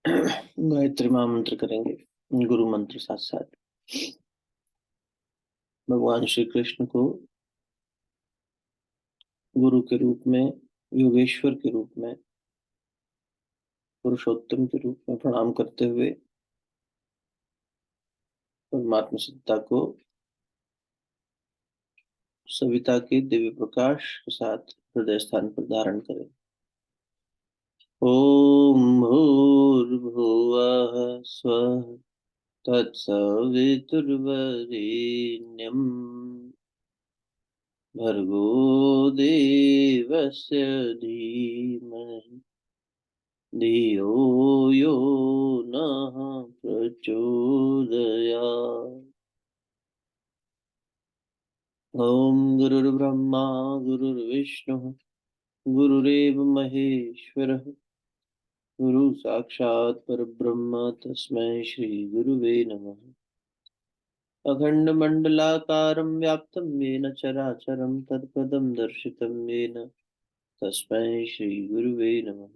गायत्री महामंत्र करेंगे, गुरु मंत्र साथ साथ। भगवान श्री कृष्ण को गुरु के रूप में, योगेश्वर के रूप में, पुरुषोत्तम के रूप में प्रणाम करते हुए परमात्मा सत्ता को सविता के दिव्य प्रकाश के साथ हृदय स्थान पर धारण करें। ओम भूर्भुवः स्वः तत्सवितुर्वरेण्यं भर्गो देवस्य धीमहि धियो यो नः प्रचोदयात्। ओम गुरुर्ब्रह्मा गुरुर्विष्णुः गुरुरेव महेश्वरः गुरु साक्षात् परब्रह्म तस्मै श्री गुरुवे नमः। अखण्डमण्डलाकारं व्याप्तं येन चराचरं तत्पदं दर्शितं येन तस्मै श्री गुरुवे नमः।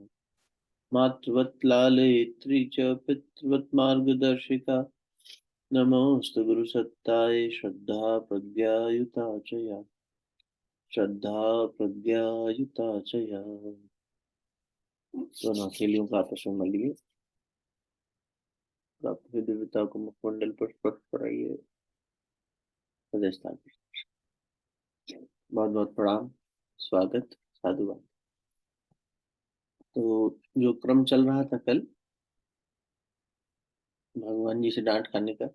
मातृवत् लालयित्री च पितृवत् मार्गदर्शिका नमोऽस्तु गुरुसत्ताय श्रद्धा प्रज्ञायुता च या श्रद्धा प्रज्ञायुता च या। दोनों हथेलियों का आपस में मलिए, प्राप्त हुई दिव्यता को मुखमंडल पर स्पर्श कराइए। हृदय स्थान पर बहुत बहुत प्रणाम, स्वागत, साधुवाद। तो जो क्रम चल रहा था कल भगवान जी से डांट खाने का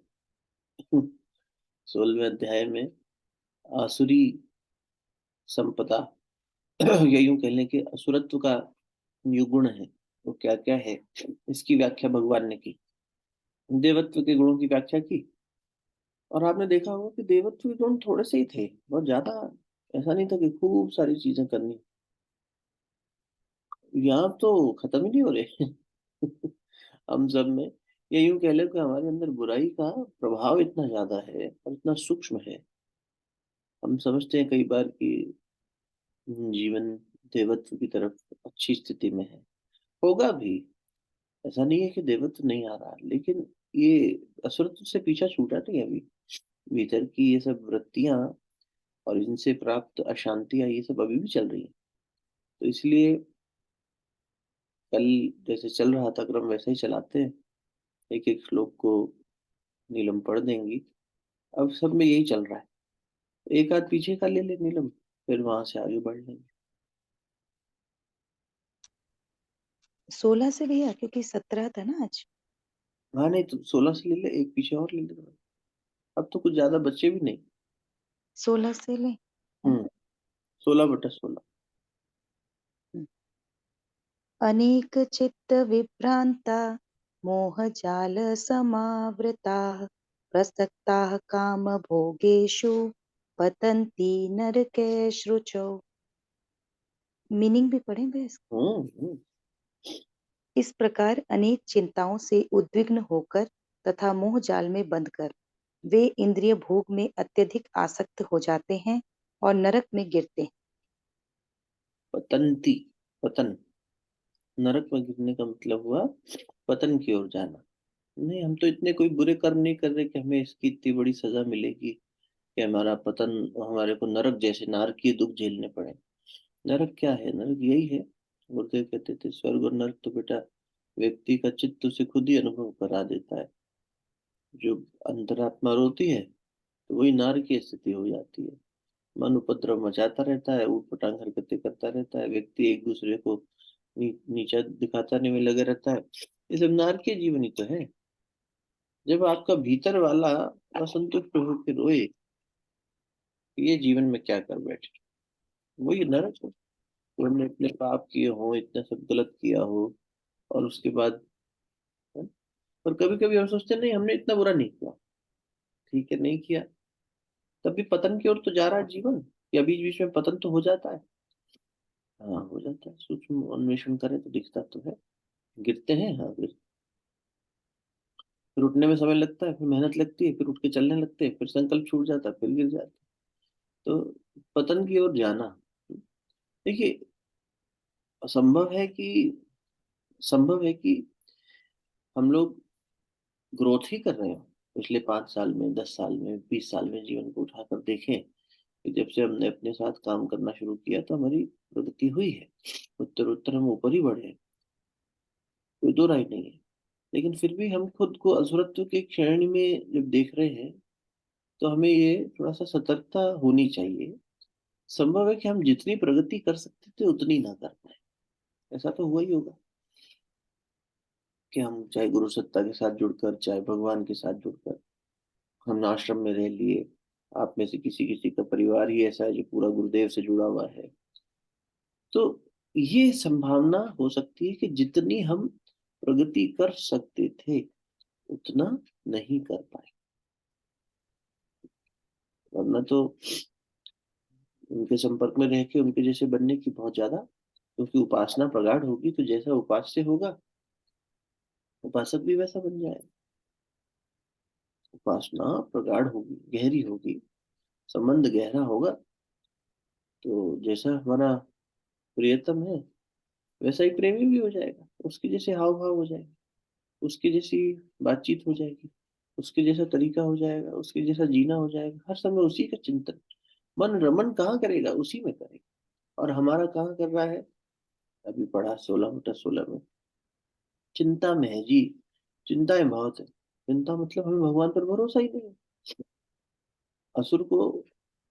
16वें अध्याय में आसुरी संपदा या यूं कह लें कि असुरत्व का जो गुण है वो क्या क्या है, इसकी व्याख्या भगवान ने की। देवत्व के गुणों की व्याख्या की, और आपने देखा होगा कि देवत्व के गुण थोड़े से ही थे, बहुत ज्यादा ऐसा नहीं था कि खूब सारी चीजें करनी। यहाँ तो खत्म ही नहीं हो रहे हम सब में, या यूं कह लो कि हमारे अंदर बुराई का प्रभाव इतना ज्यादा है और इतना सूक्ष्म है। हम समझते हैं कई बार कि जीवन देवत्व की तरफ अच्छी स्थिति में है, होगा भी। ऐसा नहीं है कि देवत्व नहीं आ रहा, लेकिन ये असुरत्व से पीछा छूटा नहीं है अभी। भीतर की ये सब वृत्तियां और इनसे प्राप्त अशांतियां ये सब अभी भी चल रही हैं। तो इसलिए कल जैसे चल रहा था क्रम वैसे ही चलाते हैं, एक एक श्लोक को नीलम पढ़ देंगी। अब सब में यही चल रहा है, एक आध पीछे का ले ले नीलम, फिर वहां से आगे बढ़ लेंगे। 16 से भैया, क्योंकि 17 था ना आज। हाँ नहीं तो 16 से ले ले, एक पीछे और ले ले। अब तो कुछ ज्यादा बच्चे भी नहीं। 16 से ले। 16/16। अनेक चित्त विभ्रांता मोह जाल समावृताः प्रसक्ताः काम भोगेषु पतन्ति नरकेषु। मीनिंग भी पढ़ें भैया इसका? हम्म। इस प्रकार अनेक चिंताओं से उद्विग्न होकर तथा मोह जाल में बंधकर वे इंद्रिय भोग में अत्यधिक आसक्त हो जाते हैं और नरक में गिरते हैं। पतंती, पतन, नरक में गिरने का मतलब हुआ पतन की ओर जाना। नहीं, हम तो इतने कोई बुरे कर्म नहीं कर रहे कि हमें इसकी इतनी बड़ी सजा मिलेगी कि हमारा पतन, हमारे को नरक जैसे नारकीय दुख झेलने पड़े। नरक क्या है? नरक यही है। गुरुदेव कहते थे स्वर्ग और नरक तो बेटा व्यक्ति का चित्त उसे खुद ही अनुभव करा देता है। जो अंतरात्मा रोती है तो वही नारकीय स्थिति हो जाती है। मन उपद्रव मचाता रहता है, ऊट पटांग हरकतें करता रहता है, व्यक्ति एक दूसरे को नीचा दिखाने में लगे रहता है। ये सब नारकीय जीवन ही तो है। जब आपका भीतर वाला असंतुष्ट होकर रोए, ये जीवन में क्या कर बैठे, वही नरक है। तो हमने इतने पाप किए हो, इतना सब गलत किया हो, और उसके बाद और कभी कभी हम सोचते हैं, नहीं हमने इतना बुरा नहीं किया, ठीक है नहीं किया, तब भी पतन की ओर तो जा रहा है जीवन, या बीच बीच में पतन तो हो जाता है। हाँ हो जाता है, सूक्ष्म अन्वेषण करें तो दिखता तो है। गिरते हैं, हाँ गिरते। फिर उठने में समय लगता है, फिर मेहनत लगती है, फिर उठ के चलने लगते हैं, फिर संकल्प छूट जाता है, फिर गिर जाते हैं। तो पतन की ओर जाना, देखिए, असंभव है कि संभव है कि हम लोग ग्रोथ ही कर रहे हो पिछले 5 साल में, 10 साल में, 20 साल में। जीवन को उठाकर देखें कि जब से हमने अपने साथ काम करना शुरू किया तो हमारी प्रगति हुई है, उत्तर उत्तर हम ऊपर ही बढ़े हैं, कोई दो राय नहीं है। लेकिन फिर भी हम खुद को असुरत्व के श्रेणी में जब देख रहे हैं तो हमें ये थोड़ा सा सतर्कता होनी चाहिए। संभव है कि हम जितनी प्रगति कर सकते थे उतनी ना कर पाए। ऐसा तो हुआ ही होगा कि हम चाहे गुरु सत्ता के साथ जुड़कर, चाहे भगवान के साथ जुड़कर, हमने आश्रम में रह लिए। आप में से किसी किसी का परिवार ही ऐसा है जो पूरा गुरुदेव से जुड़ा हुआ है। तो ये संभावना हो सकती है कि जितनी हम प्रगति कर सकते थे उतना नहीं कर पाए। वरना तो उनके संपर्क में रह के उनके जैसे बनने की बहुत ज्यादा, क्योंकि उपासना प्रगाढ़ होगी तो जैसा उपास्य होगा उपासक भी वैसा बन जाएगा। उपासना प्रगाढ़ होगी, गहरी होगी, संबंध गहरा होगा, तो जैसा हमारा प्रियतम है वैसा ही प्रेमी भी हो जाएगा, उसके जैसे हाव भाव हो जाएगा, उसकी जैसी बातचीत हो जाएगी, उसके जैसा तरीका हो जाएगा, उसके जैसा जीना हो जाएगा, हर समय उसी का चिंतन। मन रमन कहाँ करेगा, उसी में करेगा। और हमारा कहाँ कर रहा है? अभी पढ़ा 16 बटा 16 में, चिंता में है जी। चिंताएं बहुत है। चिंता मतलब हमें भगवान पर भरोसा ही नहीं है। असुर को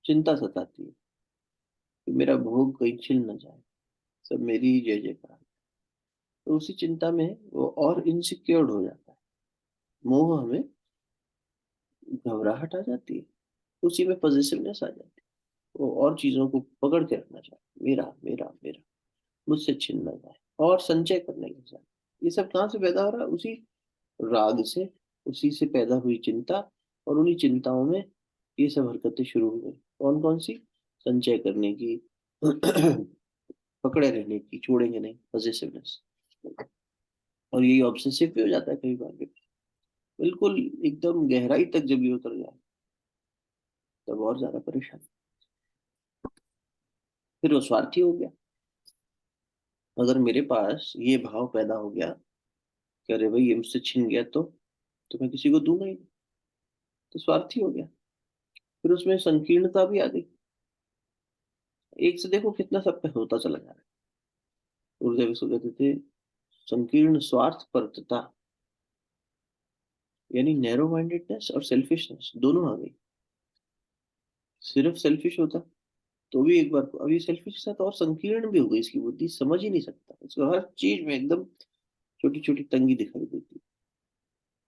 चिंता सताती है कि मेरा भोग कहीं छिल न जाए, सब मेरी ही जय जयकार। तो उसी चिंता में वो और इनसिक्योर्ड हो जाता है। मोह हमें, घबराहट आ जाती है, उसी में पॉजिटिवनेस आ जाती है। वो और चीजों को पकड़ के रखना चाहता है, मेरा मेरा मेरा, मुझसे छिन ना जाए, और संचय करने लग जाए। ये सब कहाँ से पैदा हो रहा है? उसी राग से, उसी से पैदा हुई चिंता। और उन्हीं चिंताओं में ये सब हरकतें शुरू हो गई। कौन कौन सी? संचय करने की, पकड़े रहने की, छोड़ेंगे नहीं, पॉजिटिवनेस। और यही ऑब्सेसिव भी हो जाता है कई बार। बिल्कुल एकदम गहराई तक जब ये उतर जाए तब और ज्यादा परेशान। फिर वो स्वार्थी हो गया। अगर मेरे पास ये भाव पैदा हो गया कि अरे भाई ये मुझसे छिन गया तो मैं किसी को दूंगा ही नहीं, तो स्वार्थी हो गया। फिर उसमें संकीर्णता भी आ गई। एक से देखो कितना सब पे होता चला जा रहा है। गुरुदेव इसको कहते थे संकीर्ण स्वार्थ परतता, यानी नैरो माइंडेडनेस और सेल्फिशनेस दोनों आ गई। सिर्फ सेल्फिश होता तो भी एक बार को, अभी सेल्फिश के साथ और संकीर्ण भी हो गई इसकी बुद्धि, समझ ही नहीं सकता, इसको हर चीज में एकदम छोटी छोटी तंगी दिखाई देती।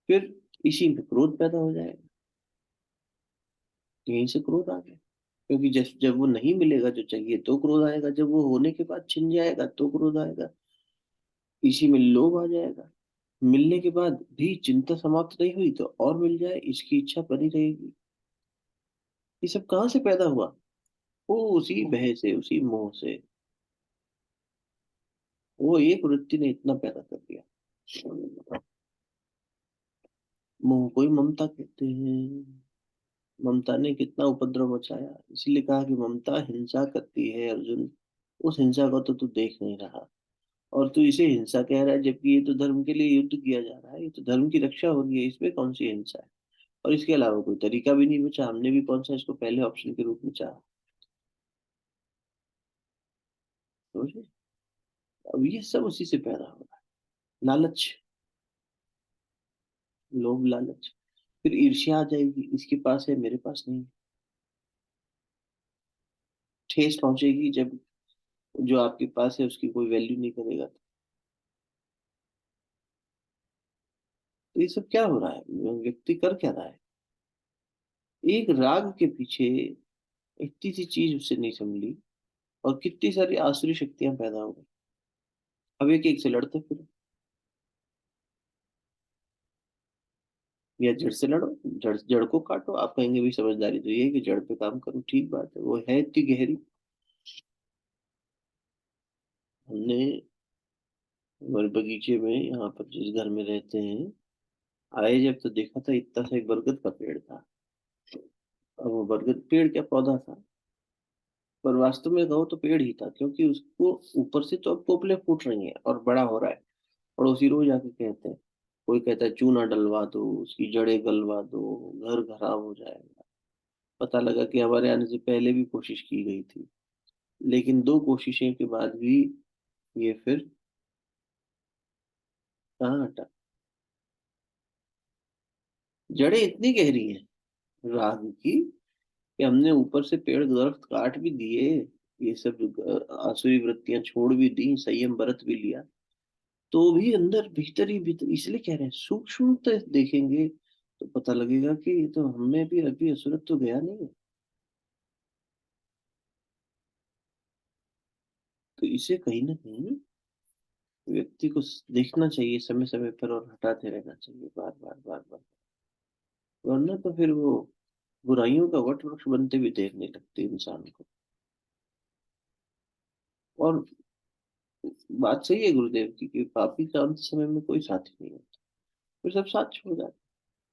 फिर इसी में क्रोध पैदा हो जाएगा। यहीं से क्रोध आ गया। क्योंकि जब जब वो नहीं मिलेगा जो चाहिए तो क्रोध आएगा, जब वो होने के बाद छिन जाएगा तो क्रोध आएगा, इसी में लोभ आ जाएगा। मिलने के बाद भी चिंता समाप्त नहीं हुई तो और मिल जाए इसकी इच्छा बनी रहेगी। ये सब कहाँ से पैदा हुआ? वो उसी भय से, उसी मोह से। वो एक वृत्ति ने इतना पैदा कर दिया। मोह को ही ममता कहते हैं। ममता ने कितना उपद्रव मचाया, इसलिए कहा कि ममता हिंसा करती है अर्जुन। उस हिंसा को तो तू देख नहीं रहा, और तू इसे हिंसा कह रहा है, जबकि ये तो धर्म के लिए युद्ध किया जा रहा है, ये तो धर्म की रक्षा हो रही है, इसमें कौन सी हिंसा है? और इसके अलावा कोई तरीका भी नहीं बचा, हमने भी कौन सा इसको पहले ऑप्शन के रूप में चाहा। समझे? अब ये सब उसी से पैदा हो रहा है। लालच, लोभ लालच। फिर ईर्ष्या आ जाएगी, इसके पास है मेरे पास नहीं। ठेस पहुंचेगी जब जो आपके पास है उसकी कोई वैल्यू नहीं करेगा। तो ये सब क्या हो रहा है? व्यक्ति कर क्या रहा है? एक राग के पीछे इतनी सी चीज उससे नहीं संभली, और कितनी सारी आसुरी शक्तियां पैदा हो गई। अब एक एक से लड़ते फिर, या जड़ से लड़ो, जड़ जड़ को काटो। आप कहेंगे भी समझदारी तो ये है कि जड़ पे काम करो, ठीक बात है, वो है इतनी गहरी। हमने हमारे बगीचे में यहाँ पर जिस घर में रहते हैं, आए जब तो देखा था इतना सा एक बरगद का पेड़ था। और वो बरगद पेड़ क्या, पौधा था, पर वास्तव में कहो तो पेड़ ही था, क्योंकि उसको ऊपर से तो अब पोपले फूट रही हैं और बड़ा हो रहा है। पड़ोसी रोज आके कहते हैं, कोई कहता है चूना डलवा दो, उसकी जड़ें गलवा दो, घर खराब हो जाएगा। पता लगा कि हमारे आने से पहले भी कोशिश की गई थी, लेकिन 2 कोशिशें के बाद भी ये फिर कहाँ हटा। जड़ें इतनी गहरी हैं राग की कि हमने ऊपर से पेड़ दरख्त काट भी दिए, ये सब आसुरी वृत्तियां छोड़ भी दी, संयम बरत भी लिया, तो भी अंदर भीतर ही भीतर, इसलिए कह रहे हैं सूक्ष्म देखेंगे तो पता लगेगा कि ये तो हमें भी अभी असुरत तो गया नहीं है। तो इसे कहीं ना कहीं व्यक्ति को देखना चाहिए समय समय पर और हटाते रहना चाहिए बार बार बार बार, वरना तो फिर वो बुराइयों का वट वृक्ष बनते भी देखने लगते हैं इंसान को। और बात सही है गुरुदेव की कि पापी का अंत समय में कोई साथी नहीं होता, फिर सब साथ छोड़ जाते हैं।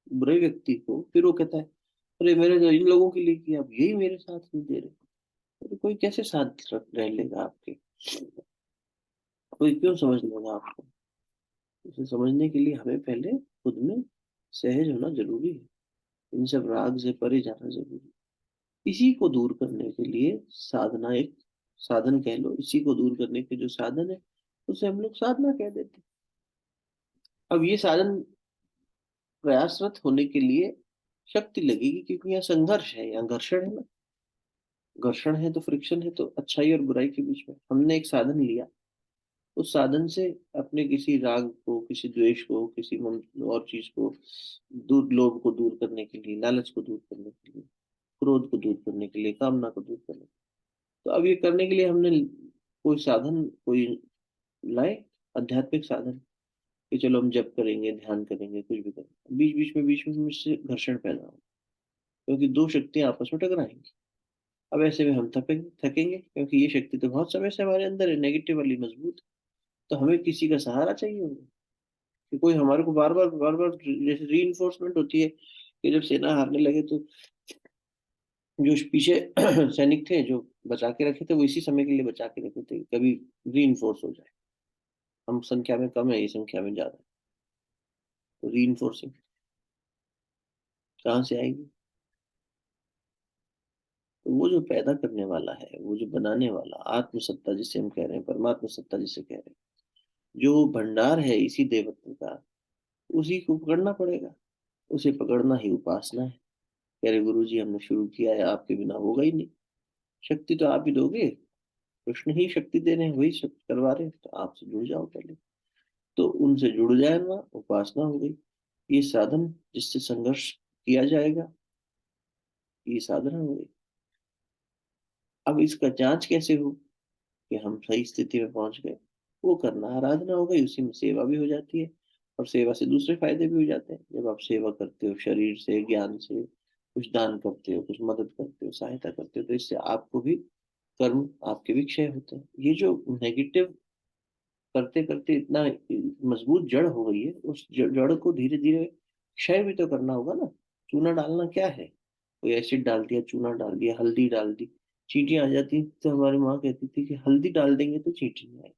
बुरे व्यक्ति को फिर वो कहता है, अरे मैंने तो इन लोगों के लिए किया, अब यही मेरे साथ नहीं दे रहे। तो कोई कैसे साथ रह लेगा आपके, कोई क्यों समझ लेगा आपको। इसे समझने के लिए हमें पहले खुद में सहज होना जरूरी है, इन सब राग से परे जाना जरूरी है। इसी को दूर करने के लिए साधना, एक साधन कह लो, इसी को दूर करने के जो साधन है उसे हम लोग साधना कह देते हैं। अब ये साधन प्रयासरत होने के लिए शक्ति लगेगी, क्योंकि यहाँ संघर्ष है, यहाँ घर्षण है ना। घर्षण है तो फ्रिक्शन है, तो अच्छाई और बुराई के बीच में हमने एक साधन लिया, उस साधन से अपने किसी राग को, किसी द्वेष को, किसी और चीज को दूर, लोभ को दूर करने के लिए, लालच को दूर करने के लिए, क्रोध को दूर करने के लिए, कामना को दूर करने के लिए, तो अब ये करने के लिए हमने कोई साधन, कोई लाए, आध्यात्मिक साधन, कि चलो हम जप करेंगे, ध्यान करेंगे, कुछ भी करेंगे, बीच में मुझसे घर्षण पैदा हो, क्योंकि दो शक्तियां आपस में टकराएंगी। अब ऐसे में हम थकेंगे थकेंगे, क्योंकि ये शक्ति तो बहुत समय से हमारे अंदर है, नेगेटिव वाली मजबूत। तो हमें किसी का सहारा चाहिए होगा, कि कोई हमारे को बार बार, जैसे री इन्फोर्समेंट होती है कि जब सेना हारने लगे तो जो पीछे सैनिक थे जो बचा के रखे थे, वो इसी समय के लिए बचा के रखे थे, कभी री इन्फोर्स हो जाए। हम संख्या में कम है, ये संख्या में ज्यादा है, तो री इन्फोर्सिंग कहाँ से आएगी। तो वो जो पैदा करने वाला है, वो जो बनाने वाला आत्म सत्ता जिसे हम कह रहे हैं, परमात्मा सत्ता जिसे कह रहे हैं, जो भंडार है इसी देवत्व का, उसी को पकड़ना पड़ेगा। उसे पकड़ना ही उपासना है। कह रहे गुरु जी हमने शुरू किया है, आपके बिना होगा ही नहीं। शक्ति तो आप ही दोगे, कृष्ण ही शक्ति दे रहे हैं, वही शक्ति करवा रहे हैं, तो आपसे जुड़ जाओ पहले। तो उनसे जुड़ जाना उपासना हो गई। ये साधन जिससे संघर्ष किया जाएगा, ये साधना हो गई। अब इसका जांच कैसे हो कि हम सही स्थिति में पहुंच गए, वो करना आराधना हो गई, उसी में सेवा भी हो जाती है। और सेवा से दूसरे फायदे भी हो जाते हैं, जब आप सेवा करते हो शरीर से, ज्ञान से, कुछ दान करते हो, कुछ मदद करते हो, सहायता करते हो, तो इससे आपको भी कर्म, आपके भी क्षय होते हैं। ये जो नेगेटिव करते करते इतना मजबूत जड़ हो गई है, उस जड़ को धीरे धीरे क्षय भी तो करना होगा ना। चूना डालना क्या है, कोई एसिड डाल दिया, चूना डाल दिया, हल्दी डाल दी, चींटियां आ जाती, तो हमारी माँ कहती थी कि हल्दी डाल देंगे तो चींटी नहीं आएगी।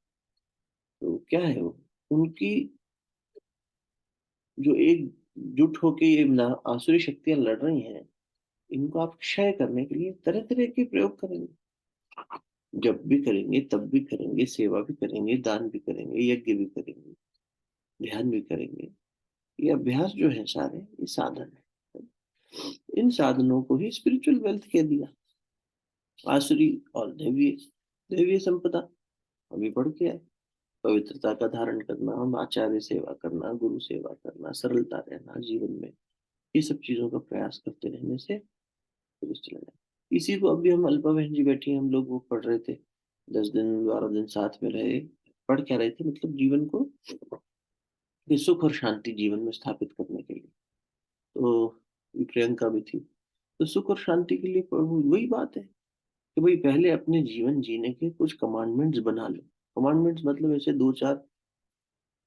तो क्या है वो, उनकी जो एक जुट होके ये आसुरी शक्तियां लड़ रही हैं, इनको आप क्षय करने के लिए तरह तरह के प्रयोग करेंगे। जब भी करेंगे, तब भी करेंगे, सेवा भी करेंगे, दान भी करेंगे, यज्ञ भी करेंगे, ध्यान भी करेंगे। ये अभ्यास जो है सारे, ये साधन है। इन साधनों को ही स्पिरिचुअल वेल्थ कह दिया। आसुरी और दैवीय, दैवीय संपदा अभी बढ़ के है। पवित्रता का धारण करना, हम आचार्य सेवा करना, गुरु सेवा करना, सरलता रहना जीवन में, ये सब चीजों का प्रयास करते रहने से पुरुष चला जाए। इसी को अभी हम अल्पा बहन जी बैठी हैं, हम लोग वो पढ़ रहे थे, 10 दिन 12 दिन साथ में रहे। पढ़ क्या रहे थे, मतलब जीवन को कि सुख और शांति जीवन में स्थापित करने के लिए। तो प्रियंका भी थी, तो सुख और शांति के लिए वही बात है कि भाई पहले अपने जीवन जीने के कुछ कमांडमेंट्स बना लो। कमांडमेंट्स मतलब ऐसे 2 4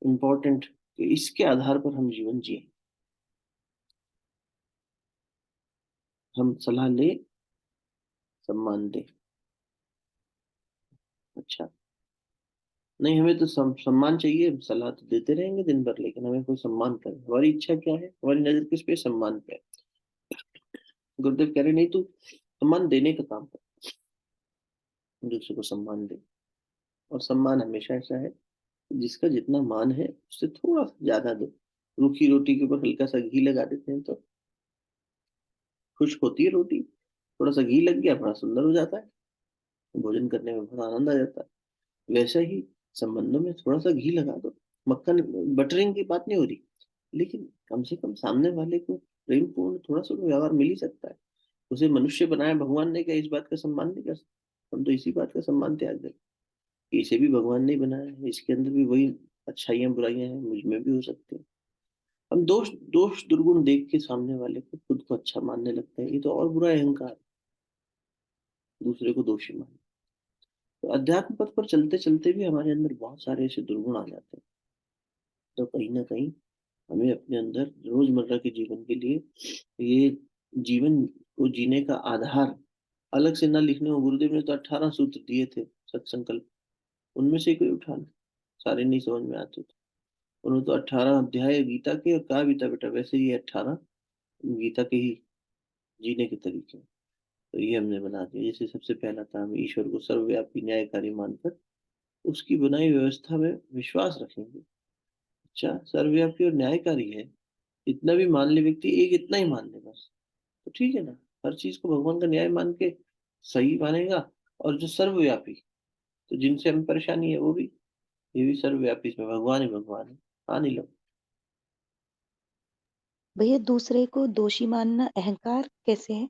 इंपॉर्टेंट, इसके आधार पर हम जीवन जिए। हम सलाह ले, सम्मान दे। अच्छा, नहीं, हमें तो सम्मान चाहिए, सलाह तो देते रहेंगे दिन भर, लेकिन हमें कोई सम्मान करे। हमारी इच्छा क्या है, हमारी नजर किस पे, सम्मान पे है। गुरुदेव कह रहे नहीं, तू सम्मान देने का काम कर, दूसरे को सम्मान दे। और सम्मान हमेशा ऐसा है, जिसका जितना मान है उससे थोड़ा सा ज्यादा दो। रूखी रोटी के ऊपर हल्का सा घी लगा देते हैं तो खुश्क होती है रोटी, थोड़ा सा घी लग गया, बड़ा सुंदर हो जाता है, भोजन करने में बड़ा आनंद आ जाता है। वैसा ही संबंधों में थोड़ा सा घी लगा दो। मक्खन बटरिंग की बात नहीं हो रही, लेकिन कम से कम सामने वाले को प्रेम पूर्ण थोड़ा सा तो व्यवहार मिल ही सकता है। उसे मनुष्य बनाया भगवान ने, क्या इस बात का सम्मान नहीं कर सकते? हम तो इसी बात का सम्मान त्याग दें, इसे भी भगवान ने बनाया है, इसके अंदर भी वही अच्छाइयाँ बुराइयां हैं, मुझ में भी हो सकती हैं। हम दोष दोष दुर्गुण देख के सामने वाले को, खुद को अच्छा मानने लगते हैं, ये तो और बुरा है, अहंकार। दूसरे को दोषी मान, तो अध्यात्म पथ पर चलते चलते भी हमारे अंदर बहुत सारे ऐसे दुर्गुण आ जाते हैं। तो कहीं ना कहीं हमें अपने अंदर रोजमर्रा के जीवन के लिए, ये जीवन को जीने का आधार अलग से ना लिखने हो। गुरुदेव ने तो 18 सूत्र दिए थे सत्संकल्प, उनमें से कोई उठा लो, सारे नहीं समझ में आते थे। उन्होंने तो 18 अध्याय गीता के, और कहा बीता बेटा वैसे ही 18 गीता के ही जीने के तरीके हैं। तो ये हमने बना दिया। जैसे सबसे पहला था, हम ईश्वर को सर्वव्यापी न्यायकारी मानकर उसकी बनाई व्यवस्था में विश्वास रखेंगे। अच्छा, सर्वव्यापी और न्यायकारी है, इतना भी मान ले व्यक्ति, एक इतना ही मान ले बस, तो ठीक है ना। हर चीज को भगवान का न्याय मान के सही मानेगा। और जो सर्वव्यापी, तो जिनसे हमें परेशानी है वो भी, ये भी सर्वव्यापी, इसमें भगवान ही भगवान है। हाँ नीलम। भैया दूसरे को दोषी मानना अहंकार कैसे है?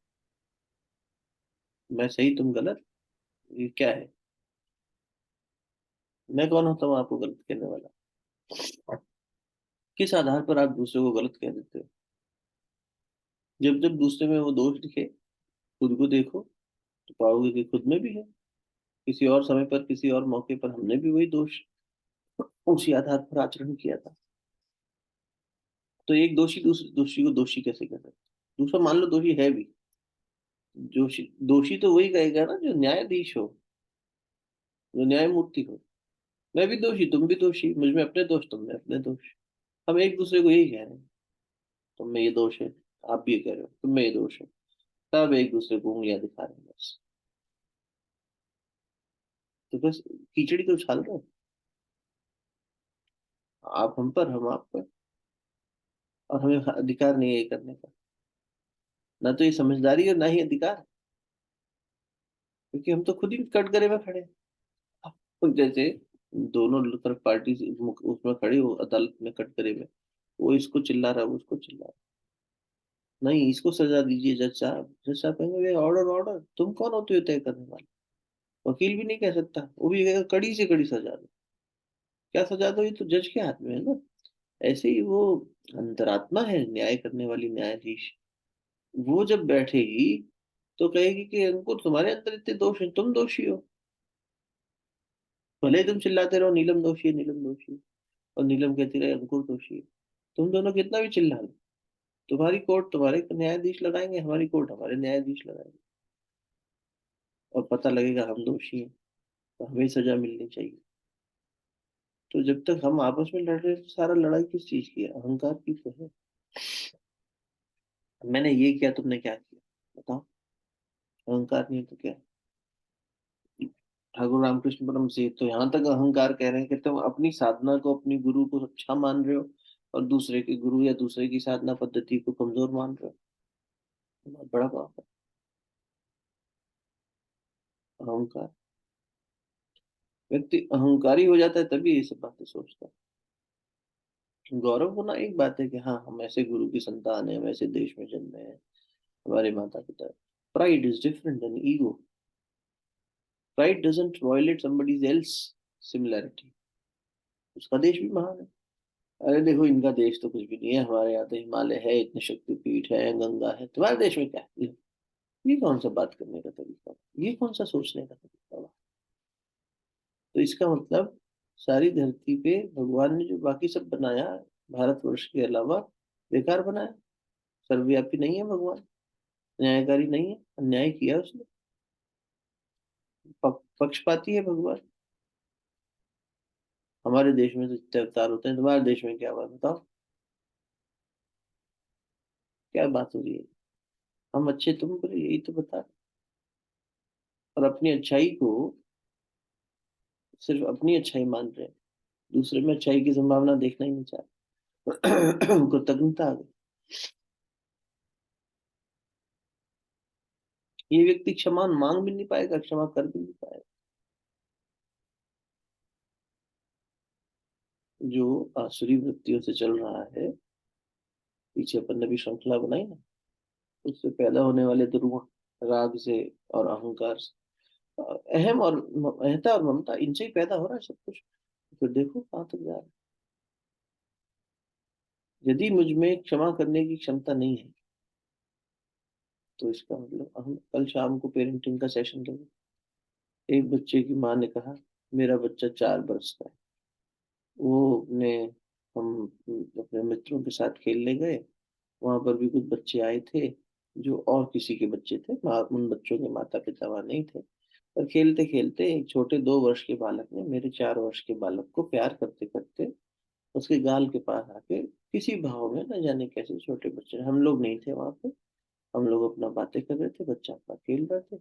मैं सही तुम गलत, ये क्या है? मैं कौन होता हूँ आपको गलत कहने वाला? किस आधार पर आप दूसरे को गलत कह देते हो? जब जब दूसरे में वो दोष दिखे, खुद को देखो, तो पाओगे कि खुद में भी है। किसी और समय पर, किसी और मौके पर हमने भी वही दोष उसी आधार पर आचरण किया था। तो एक दोषी दूसरे दोषी को दोषी कैसे कह सकता है? दूसरा मान लो दोषी है भी, दोषी दोषी तो वही कहेगा ना जो न्यायाधीश हो, जो न्यायमूर्ति हो। मैं भी दोषी, तुम भी दोषी, मुझ में अपने दोष, तुम में अपने दोष। हम एक दूसरे को यही कह रहे हैं, तुम में ये दोष है, आप भी ये कह रहे हो तुम में ये दोष है। तब एक दूसरे को उंगलियां दिखा रहे हैं बस। तो बस कीचड़ी तो उछाल रहे हो, आप हम पर, हम आप पर। और हमें अधिकार नहीं है ये करने का, ना तो ये समझदारी और ना ही अधिकार, क्योंकि हम तो खुद ही कटघरे में खड़े हैं। अब जैसे दोनों तरफ पार्टी उसमें खड़ी हो अदालत में कटघरे में, वो इसको चिल्ला रहा है, वो उसको चिल्ला रहा है, नहीं इसको सजा दीजिए जज साहब। जज साहब कहेंगे ऑर्डर ऑर्डर, तुम कौन होते हो तय करने वाले? वकील भी नहीं कह सकता, वो भी कहेगा कड़ी से कड़ी सजा दो। क्या सजा दो, ये तो जज के हाथ में है ना। ऐसे ही वो अंतरात्मा है न्याय करने वाली, न्यायाधीश, वो जब बैठेगी तो कहेगी कि अंकुर तुम्हारे अंदर इतने दोष हैं, तुम दोषी हो। भले ही तुम चिल्लाते रहो नीलम दोषी है, नीलम दोषी है, और नीलम कहती रहे अंकुर दोषी है, तुम दोनों कितना भी चिल्ला लो, तुम्हारी कोर्ट तुम्हारे न्यायाधीश लगाएंगे, हमारी कोर्ट हमारे न्यायाधीश लगाएंगे, और पता लगेगा हम दोषी हैं, तो हमें सजा मिलनी चाहिए। तो जब तक हम आपस में लड़ रहे हैं, तो सारा लड़ाई किस चीज की है? अहंकार की तो है। मैंने ये किया, तुमने क्या किया, बताओ। अहंकार नहीं है तो क्या है? ठाकुर रामकृष्ण परमहंस तो यहाँ तक अहंकार कह रहे हैं कि तुम अपनी साधना को, अपनी गुरु को अच्छा मान रहे हो, और दूसरे के गुरु या दूसरे की साधना पद्धति को कमजोर मान रहे हो। बहुत बड़ा पाप है अहंकार। व्यक्ति अहंकारी हो जाता है तभी ये सब बातें सोचता है। गौरव होना एक बात है कि हाँ हम ऐसे गुरु की संतान है, हम ऐसे देश में जन्मे हैं, हमारे माता पिता। Pride is different than ego. Pride doesn't violate somebody else similarity. उसका देश भी महान है। अरे देखो इनका देश तो कुछ भी नहीं है, हमारे यहाँ तो हिमालय है, इतने शक्तिपीठ है, गंगा है, तुम्हारे देश में क्या है? ये कौन सा बात करने का तरीका, ये कौन सा सोचने का तरीका हुआ? तो इसका मतलब सारी धरती पे भगवान ने जो बाकी सब बनाया, भारतवर्ष के अलावा, बेकार बनाया। सर्वव्यापी नहीं है भगवान, न्यायकारी नहीं है, अन्याय किया उसने, पक्षपाती है भगवान। हमारे देश में तो इतने अवतार होते हैं, तुम्हारे देश में क्या हुआ बताओ, क्या बात हो रही है? हम अच्छे तुम बुरे, यही तो बता। और अपनी अच्छाई को सिर्फ अपनी अच्छाई मान रहे हैं, दूसरे में अच्छाई की संभावना देखना ही नहीं चाहते। उनको तग्नता आ गई। ये व्यक्ति क्षमा मांग भी नहीं पाएगा, क्षमा कर भी नहीं पाएगा। जो आसुरी वृत्तियों से चल रहा है, पीछे अपन ने भी श्रृंखला बनाई ना, उससे पैदा होने वाले दुर्गुण राग से और अहंकार से, अहम और अहंता और ममता, इनसे ही पैदा हो रहा है सब कुछ। फिर देखो कहाँ तक जा रहा है। यदि मुझ में क्षमा करने की क्षमता नहीं है, तो इसका मतलब हम कल शाम को पेरेंटिंग का सेशन लेंगे। एक बच्चे की माँ ने कहा, मेरा बच्चा 4 वर्ष का है, वो अपने हम अपने मित्रों के साथ खेलने गए, वहां पर भी कुछ बच्चे आए थे जो और किसी के बच्चे थे, उन बच्चों के माता पिता वहां नहीं थे। पर खेलते खेलते एक छोटे 2 वर्ष के बालक ने मेरे 4 वर्ष के बालक को प्यार करते करते उसके गाल के पास आके किसी भाव में, न जाने कैसे, छोटे बच्चे, हम लोग नहीं थे वहां पे, हम लोग अपना बातें कर रहे थे, बच्चा अपना खेल रहे थे,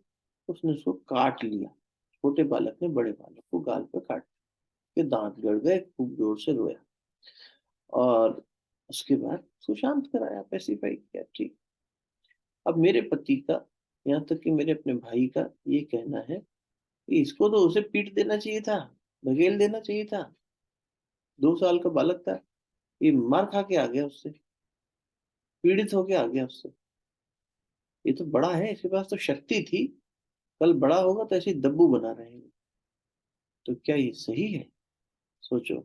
उसने उसको काट लिया। छोटे बालक ने बड़े बालक को गाल पे काट के दांत गड़ गए, खूब जोर से रोया। और उसके बाद उसको शांत कराया, पेसिफाई किया, ठीक। अब मेरे पति का, यहाँ तक कि मेरे अपने भाई का ये कहना है कि इसको तो उसे पीट देना चाहिए था, धकेल देना चाहिए था। 2 साल का बालक था, ये मार खा के आ गया उससे, पीड़ित होके आ गया उससे। ये तो बड़ा है, इसके पास तो शक्ति थी, कल बड़ा होगा तो ऐसे ही दब्बू बना रहेगा। तो क्या ये सही है? सोचो।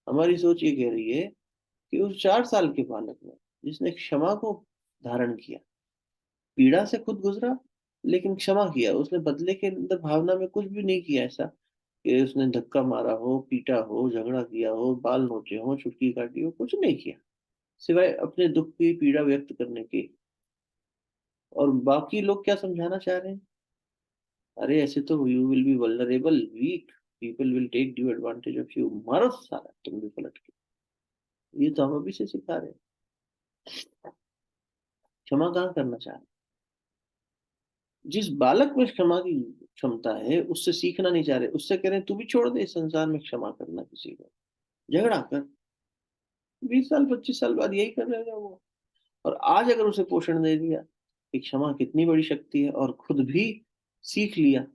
हमारी सोच ये कह रही है कि उस 4 साल के बालक ने, जिसने क्षमा को धारण किया, पीड़ा से खुद गुजरा, लेकिन क्षमा किया, उसने बदले के अंदर भावना में कुछ भी नहीं किया ऐसा कि उसने धक्का मारा हो, पीटा हो, झगड़ा किया हो, बाल नोचे हो, चुटकी काटी हो, कुछ नहीं किया सिवाय अपने दुख की पीड़ा व्यक्त करने की। और बाकी लोग क्या समझाना चाह रहे हैं? अरे ऐसे तो you will be vulnerable, weak, people will take due advantage of you, मारो सारा तुम भी पलट के। ये तो हम अभी से सिखा रहे हैं। क्षमा कहाँ करना चाह रहे हैं? जिस बालक में क्षमा की क्षमता है उससे सीखना नहीं चाह रहे, उससे कह रहे हैं तू भी छोड़ दे इस संसार में क्षमा करना किसी को, झगड़ा कर। 20 साल 25 साल बाद यही कर रहेगा वो। और आज अगर उसे पोषण दे दिया कि क्षमा कितनी बड़ी शक्ति है, और खुद भी सीख लिया,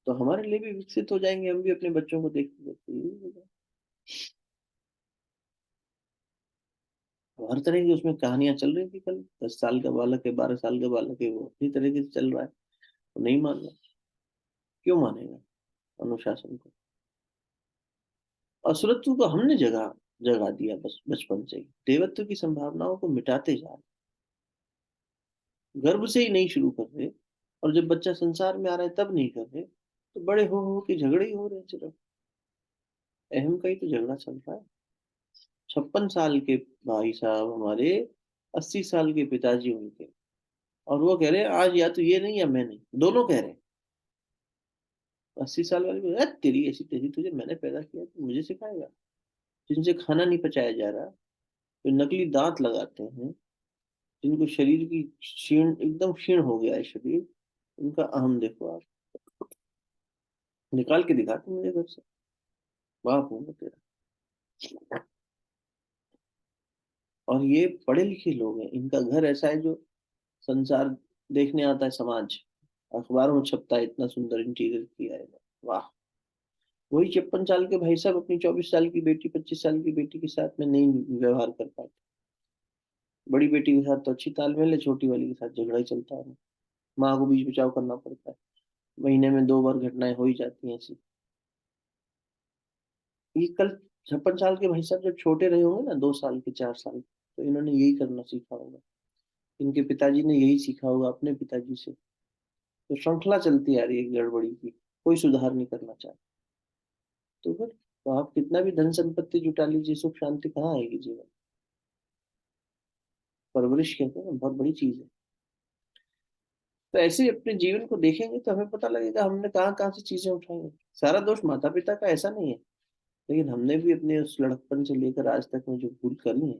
तो हमारे लिए भी विकसित हो जाएंगे, हम भी अपने बच्चों को देखते देखते। हर तरह की उसमें कहानियां चल रही थी कल, 10 साल का बालक है, 12 साल का बालक है, वो अपनी तरीके से चल रहा है, तो नहीं मान रहा। क्यों मानेगा अनुशासन को? असुरत्व को हमने जगा जगा दिया बस बचपन से ही, देवत्व की संभावनाओं को मिटाते जा रहे, गर्भ से ही नहीं शुरू कर रहे, और जब बच्चा संसार में आ रहा है तब नहीं कर रहे, तो बड़े हो के झगड़े ही हो रहे हैं सिर्फ। अहम का ही तो झगड़ा चल रहा है। 56 साल के भाई साहब हमारे, 80 साल के पिताजी उनके, और वो कह रहे हैं आज या तो ये नहीं या मैं नहीं, दोनों कह रहे हैं। 80 साल वाले बोले, "अरे तेरी ऐसी तेजी, तुझे मैंने पैदा किया, तू मुझे सिखाएगा?" जिनसे खाना नहीं पचाया जा रहा, जो नकली दांत लगाते हैं, जिनको शरीर की क्षीण, एकदम क्षीण हो गया है शरीर, उनका अहम देखो आप, निकाल के दिखाते मुझे घर से, बाप हूँ मैं तेरा। और ये पढ़े लिखे लोग हैं, इनका घर ऐसा है जो संसार देखने आता है, समाज अखबारों में छपता है, इतना सुंदर इंटीरियर किया है, वाह। वही 56 साल के भाई साहब अपनी 24 साल की बेटी, 25 साल की बेटी के साथ में नहीं व्यवहार कर पाते। बड़ी बेटी के साथ तो अच्छी तालमेल है, छोटी वाली के साथ झगड़ा ही चलता है, माँ को बीच बचाव करना पड़ता है, महीने में 2 बार घटनाएं हो ही जाती हैं ऐसी। ये कल 56 साल के भाई साहब जब छोटे रहे होंगे ना, 2 साल के, 4 साल, तो इन्होंने यही करना सीखा होगा, इनके पिताजी ने यही सीखा होगा अपने पिताजी से। तो श्रृंखला चलती आ रही है गड़बड़ी की, कोई सुधार नहीं करना चाहता। तो फिर तो आप कितना भी धन संपत्ति जुटा लीजिए, सुख शांति कहाँ आएगी जीवन? परवरिश कहते हैं ना, बहुत बड़ी चीज है। तो ऐसे ही अपने जीवन को देखेंगे तो हमें पता लगेगा हमने कहाँ कहाँ से चीजें उठाई हैं। सारा दोष माता पिता का ऐसा नहीं है, लेकिन हमने भी अपने उस लड़कपन से लेकर आज तक में जो भूल करी है,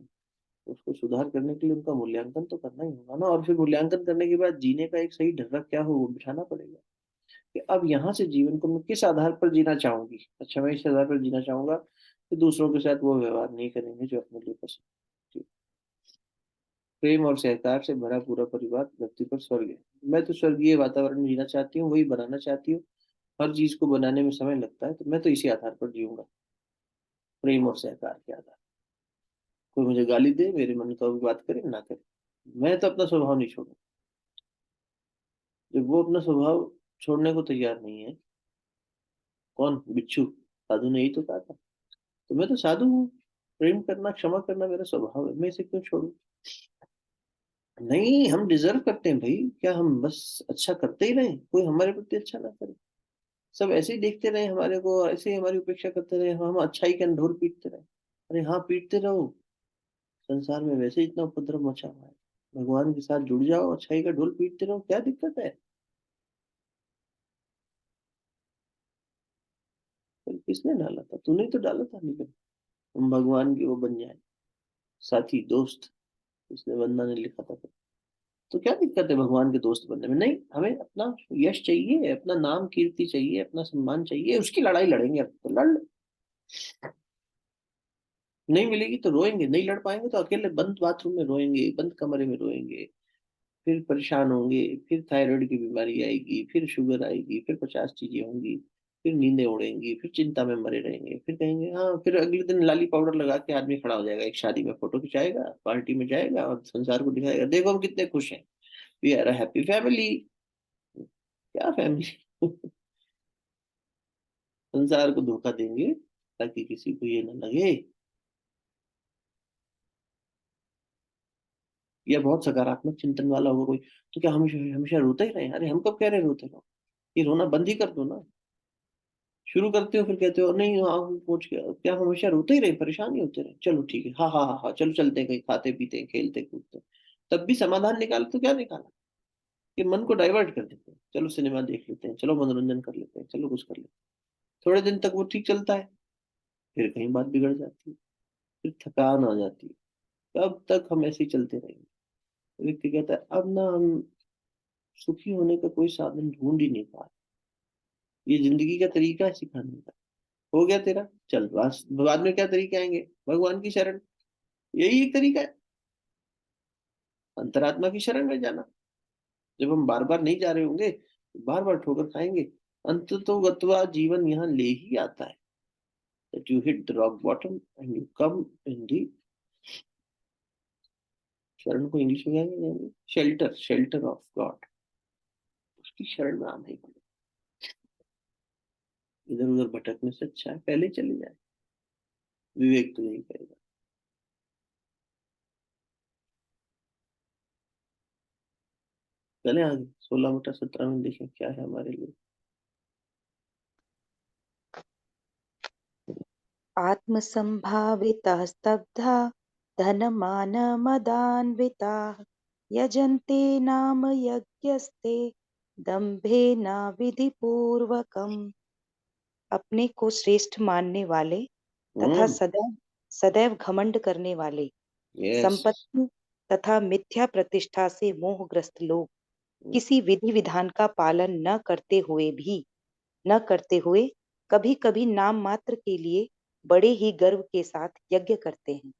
उसको सुधार करने के लिए उनका मूल्यांकन तो करना ही होगा ना। और फिर मूल्यांकन करने के बाद जीने का एक सही ढर्रा क्या हो वो बिठाना पड़ेगा, कि अब यहाँ से जीवन को मैं किस आधार पर जीना चाहूंगी। अच्छा, मैं इस आधार पर जीना चाहूंगा कि दूसरों के साथ वो व्यवहार नहीं करेंगे जो अपने लिए पसंद है। प्रेम और सहकार से भरा पूरा परिवार धरती पर स्वर्ग है। मैं तो स्वर्गीय वातावरण जीना चाहती हूँ, वही बनाना चाहती हूँ। हर चीज को बनाने में समय लगता है, तो मैं तो इसी आधार पर जीऊंगा, प्रेम और सहकार के आधार। कोई मुझे गाली दे, मेरे मन का बात करे ना करे, मैं तो अपना स्वभाव नहीं छोड़ूंगा। जब वो अपना स्वभाव छोड़ने को तैयार नहीं है, कौन, बिच्छू, साधु ने ही तो कहा था। तो मैं तो साधु हूँ, प्रेम करना क्षमा करना मेरा स्वभाव है, मैं इसे क्यों छोड़ू। नहीं, हम डिजर्व करते हैं भाई, क्या हम बस अच्छा करते ही रहे, कोई हमारे प्रति अच्छा ना करे, सब ऐसे ही देखते रहे हमारे को, ऐसे ही हमारी उपेक्षा करते रहे, हम अच्छाई के ढोल पीटते रहे। अरे हाँ, पीटते रहो, संसार में वैसे ही इतना उपद्रव मचा हुआ है। भगवान के साथ जुड़ जाओ, अच्छाई का ढोल पीटते रहो, क्या दिक्कत है। फिर किसने डाला था, तूने ही तो डाला था निकल। हम भगवान की वो बन जाए, साथी दोस्त, इसने वंदना ने लिखा था। तो क्या दिक्कत है भगवान के दोस्त बनने में। नहीं, हमें अपना यश चाहिए, अपना नाम कीर्ति चाहिए, अपना सम्मान चाहिए, उसकी लड़ाई लड़ेंगे, अब तो लड़ ले। नहीं मिलेगी तो रोएंगे, नहीं लड़ पाएंगे तो अकेले बंद बाथरूम में रोएंगे, बंद कमरे में रोएंगे, फिर परेशान होंगे, फिर थायराइड की बीमारी आएगी, फिर शुगर आएगी, फिर 50 चीजें होंगी, फिर नींदें उड़ेंगी, फिर चिंता में मरे रहेंगे, फिर कहेंगे हाँ, फिर अगले दिन लाली पाउडर लगा के आदमी खड़ा हो जाएगा, एक शादी में फोटो खिंचाएगा, पार्टी में जाएगा और संसार को दिखाएगा, देखो हम कितने खुश हैं, we are a happy family. क्या फैमिली। संसार को धोखा देंगे ताकि किसी को ये ना लगे। या बहुत सकारात्मक चिंतन वाला होगा कोई, तो क्या हमेशा हमेशा रोते ही रहे। अरे हम कब कह रहे हैं रोते रहो, ये रोना बंद ही कर दो ना। शुरू करते हो फिर कहते हो नहीं, हाँ पूछ के क्या हम हमेशा रोते ही रहे, परेशान ही होते रहे। चलो ठीक है, हाँ हाँ हाँ हाँ, चलो चलते हैं कहीं, खाते पीते हैं, खेलते कूदते हैं। तब भी समाधान निकाल तो क्या निकाला, कि मन को डाइवर्ट कर देते हैं, चलो सिनेमा देख लेते हैं, चलो मनोरंजन कर लेते हैं, चलो कुछ कर लेते हैं। थोड़े दिन तक वो ठीक चलता है, फिर कहीं बात बिगड़ जाती है, फिर थकान आ जाती है। कब तक हम ऐसे ही चलते रहेंगे। व्यक्ति कहता है अब ना हम सुखी होने का कोई साधन ढूंढ ही नहीं पा रहे, ये जिंदगी का तरीका है सिखाने का। हो गया तेरा, चल बस बाद में क्या तरीके आएंगे, भगवान की शरण, यही एक तरीका है, अंतरात्मा की शरण में जाना। जब हम बार बार नहीं जा रहे होंगे, बार बार ठोकर खाएंगे, अंत तो गत्वा जीवन यहाँ ले ही आता है। that you hit the rock bottom and you come in the, शरण को इंग्लिश में क्या कहेंगे, शेल्टर, शेल्टर ऑफ गॉड, उसकी शरण में आना ही पड़ेगा। इधर उधर भटकने से अच्छा है पहले ही चले जाए, विवेक तो यही करेगा। चले आगे 16 बटा 17 में देखें क्या है हमारे लिए। आत्मसम्भावितः स्तब्धा धनमानमदान्विताः यजन्ते नाम यज्ञस्ते दम्भेनाविधिपूर्वकम्। अपने को श्रेष्ठ मानने वाले तथा हम्म। सदैव सदैव घमंड करने वाले, यस। संपत्ति तथा मिथ्या प्रतिष्ठा से मोहग्रस्त लोग किसी विधि विधान का पालन न करते हुए कभी कभी नाम मात्र के लिए बड़े ही गर्व के साथ यज्ञ करते हैं।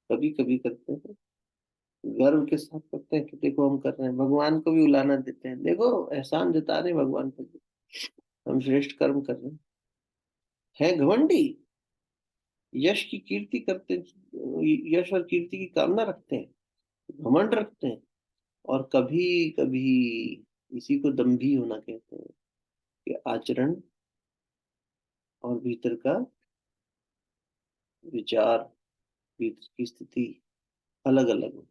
कभी कभी करते हैं, गर्व के साथ करते हैं कि देखो हम कर रहे हैं, भगवान को भी उलाना देते हैं, देखो एहसान जता रहे हैं भगवान पर, हम श्रेष्ठ कर्म कर रहे हैं घमंडी, यश की कीर्ति करते, यश और कीर्ति की कामना रखते हैं, घमंड रखते हैं। और कभी कभी इसी को दंभी होना कहते हैं, कि आचरण और भीतर का विचार, भीतर की स्थिति अलग अलग हो।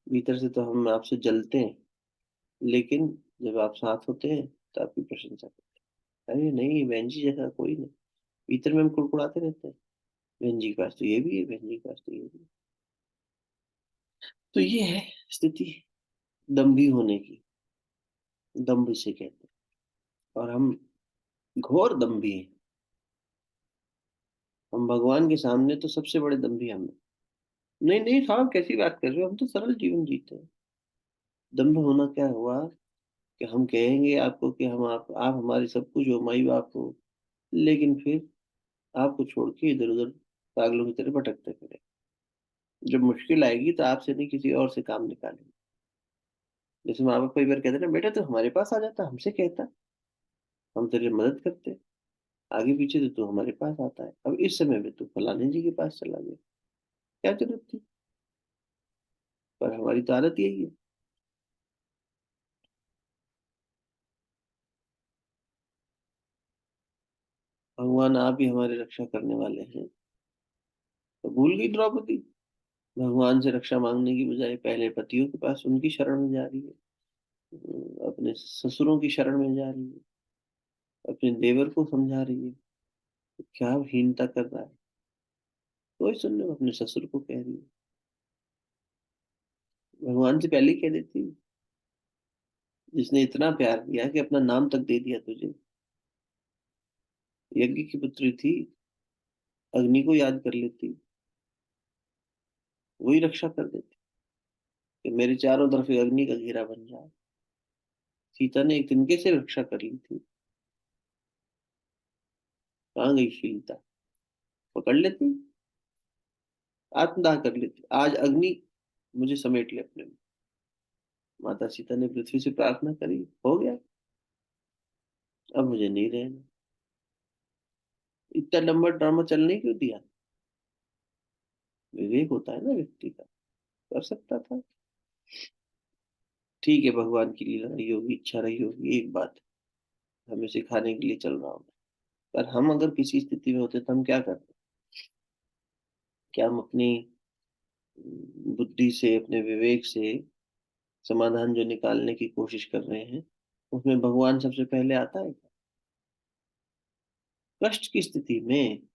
भीतर से तो हम आपसे जलते हैं, लेकिन जब आप साथ होते हैं तो आपकी प्रशंसा करते हैं, अरे नहीं बहन जी जैसा कोई नहीं। भीतर में हम कुड़कुड़ाते रहते हैं, बहन जी के पास तो ये भी है, बहन जी के पास तो ये भी है। तो ये है स्थिति दंभी होने की, दंभ से कहते हैं। और हम घोर दंभी हैं, हम भगवान के सामने तो सबसे बड़े दम्भी हम हैं। नहीं नहीं साहब, कैसी बात कर रहे हो, हम तो सरल जीवन जीते हैं। दम्भ होना क्या हुआ कि हम कहेंगे आपको कि हम आप हमारे सब कुछ हो, माई बाप हो, लेकिन फिर आपको छोड़ के इधर उधर पागलों की तरह भटकते फिरे। जब मुश्किल आएगी तो आपसे नहीं किसी और से काम निकालेंगे। जैसे माँ बाप कई बार कहते हैं ना, बेटा तो हमारे पास आ जाता, हमसे कहता, हम तेरी मदद करते, आगे पीछे तो तू हमारे पास आता है, अब इस समय में तू फलाने जी के पास चला गया, क्या जरूरत थी। पर हमारी तो आदत यही है। भगवान आप ही हमारे रक्षा करने वाले हैं, तो भूल गई द्रौपदी। भगवान से रक्षा मांगने की बजाय पहले पतियों के पास उनकी शरण में जा रही है, अपने ससुरों की शरण में जा रही है, अपने देवर को समझा रही है। तो क्या हीनता कर रहा है, तो ही सुन लो, अपने ससुर को कह रही है। भगवान से पहले ही कह देती, जिसने इतना प्यार किया कि अपना नाम तक दे दिया तुझे, यज्ञ की पुत्री थी, अग्नि को याद कर लेती, वही रक्षा कर देती कि मेरे चारों तरफ ये अग्नि का घेरा बन जाए। सीता ने एक तिनके से रक्षा कर ली थी, कहाँ गई शीलता, पकड़ लेती, आत्मदाह कर लेती, आज अग्नि मुझे समेट ले अपने में। माता सीता ने पृथ्वी से प्रार्थना करी, हो गया, अब मुझे नहीं रहना। इतना लंबा ड्रामा चलने क्यों दिया। विवेक होता है ना व्यक्ति का, कर सकता था। ठीक है, भगवान की लीला रही होगी, इच्छा रही होगी, एक बात हमें सिखाने के लिए चल रहा हूँ। पर हम अगर किसी स्थिति में होते तो हम क्या करते। क्या हम अपनी बुद्धि से, अपने विवेक से समाधान जो निकालने की कोशिश कर रहे हैं, उसमें भगवान सबसे पहले आता है क्या। कष्ट की स्थिति में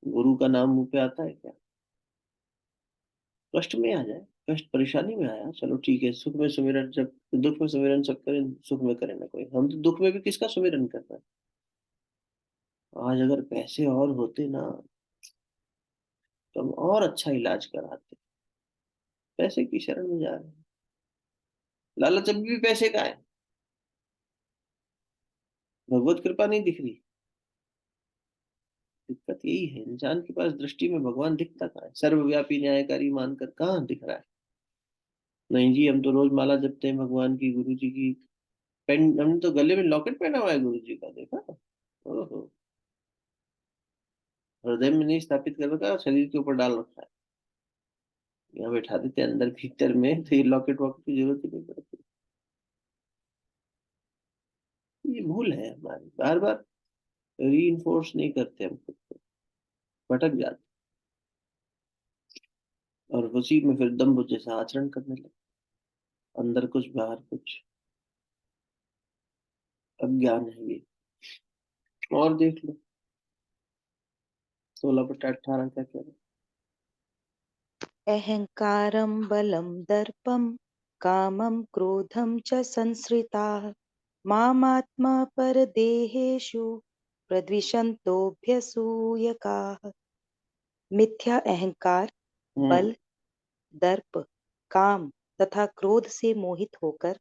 गुरु का नाम मुंह पे आता है क्या। कष्ट में आ जाए, कष्ट परेशानी में आया, चलो ठीक है, सुख में सुमिरन, जब दुख में सुमिरन सब करें, सुख में करे ना कोई। हम तो दुख में भी किसका सुमिरन कर रहे हैं। आज अगर पैसे और होते ना, तो हम और अच्छा इलाज कराते। पैसे की शरण में जा रहे हैं, लालच अभी भी पैसे का है, भगवत कृपा नहीं दिख रही। दिक्कत यही है, इंसान के पास दृष्टि में भगवान दिखता कहाँ है, सर्वव्यापी न्यायकारी मानकर कहाँ दिख रहा है। नहीं जी, हम तो रोज माला जपते हैं भगवान की, गुरु जी की। पेन, हमने तो गले में लॉकेट पहना हुआ है गुरु जी का, देखा। ओहो, हृदय में नहीं स्थापित कर रखा, शरीर के ऊपर डाल रखा है। यहाँ बैठा देते हैं अंदर भीतर में, तो ये लॉकेट वॉकेट की जरूरत ही नहीं पड़ती। ये भूल है हमारी, बार बार री इन्फोर्स नहीं करते हम खुद को, भटक जाते, और उसी में फिर दम्भ जैसा आचरण करने लगते, अंदर कुछ बाहर कुछ। अज्ञान है ये। और देख लो 16/18 क्या कह रहे अहंकारं बलं दर्पं कामं क्रोधं च संश्रिताः मामात्मपरदेहेषु प्रद्विषन्तोऽभ्यसूयकाः। मिथ्या अहंकार, हैं। बल, दर्प, काम तथा क्रोध से मोहित होकर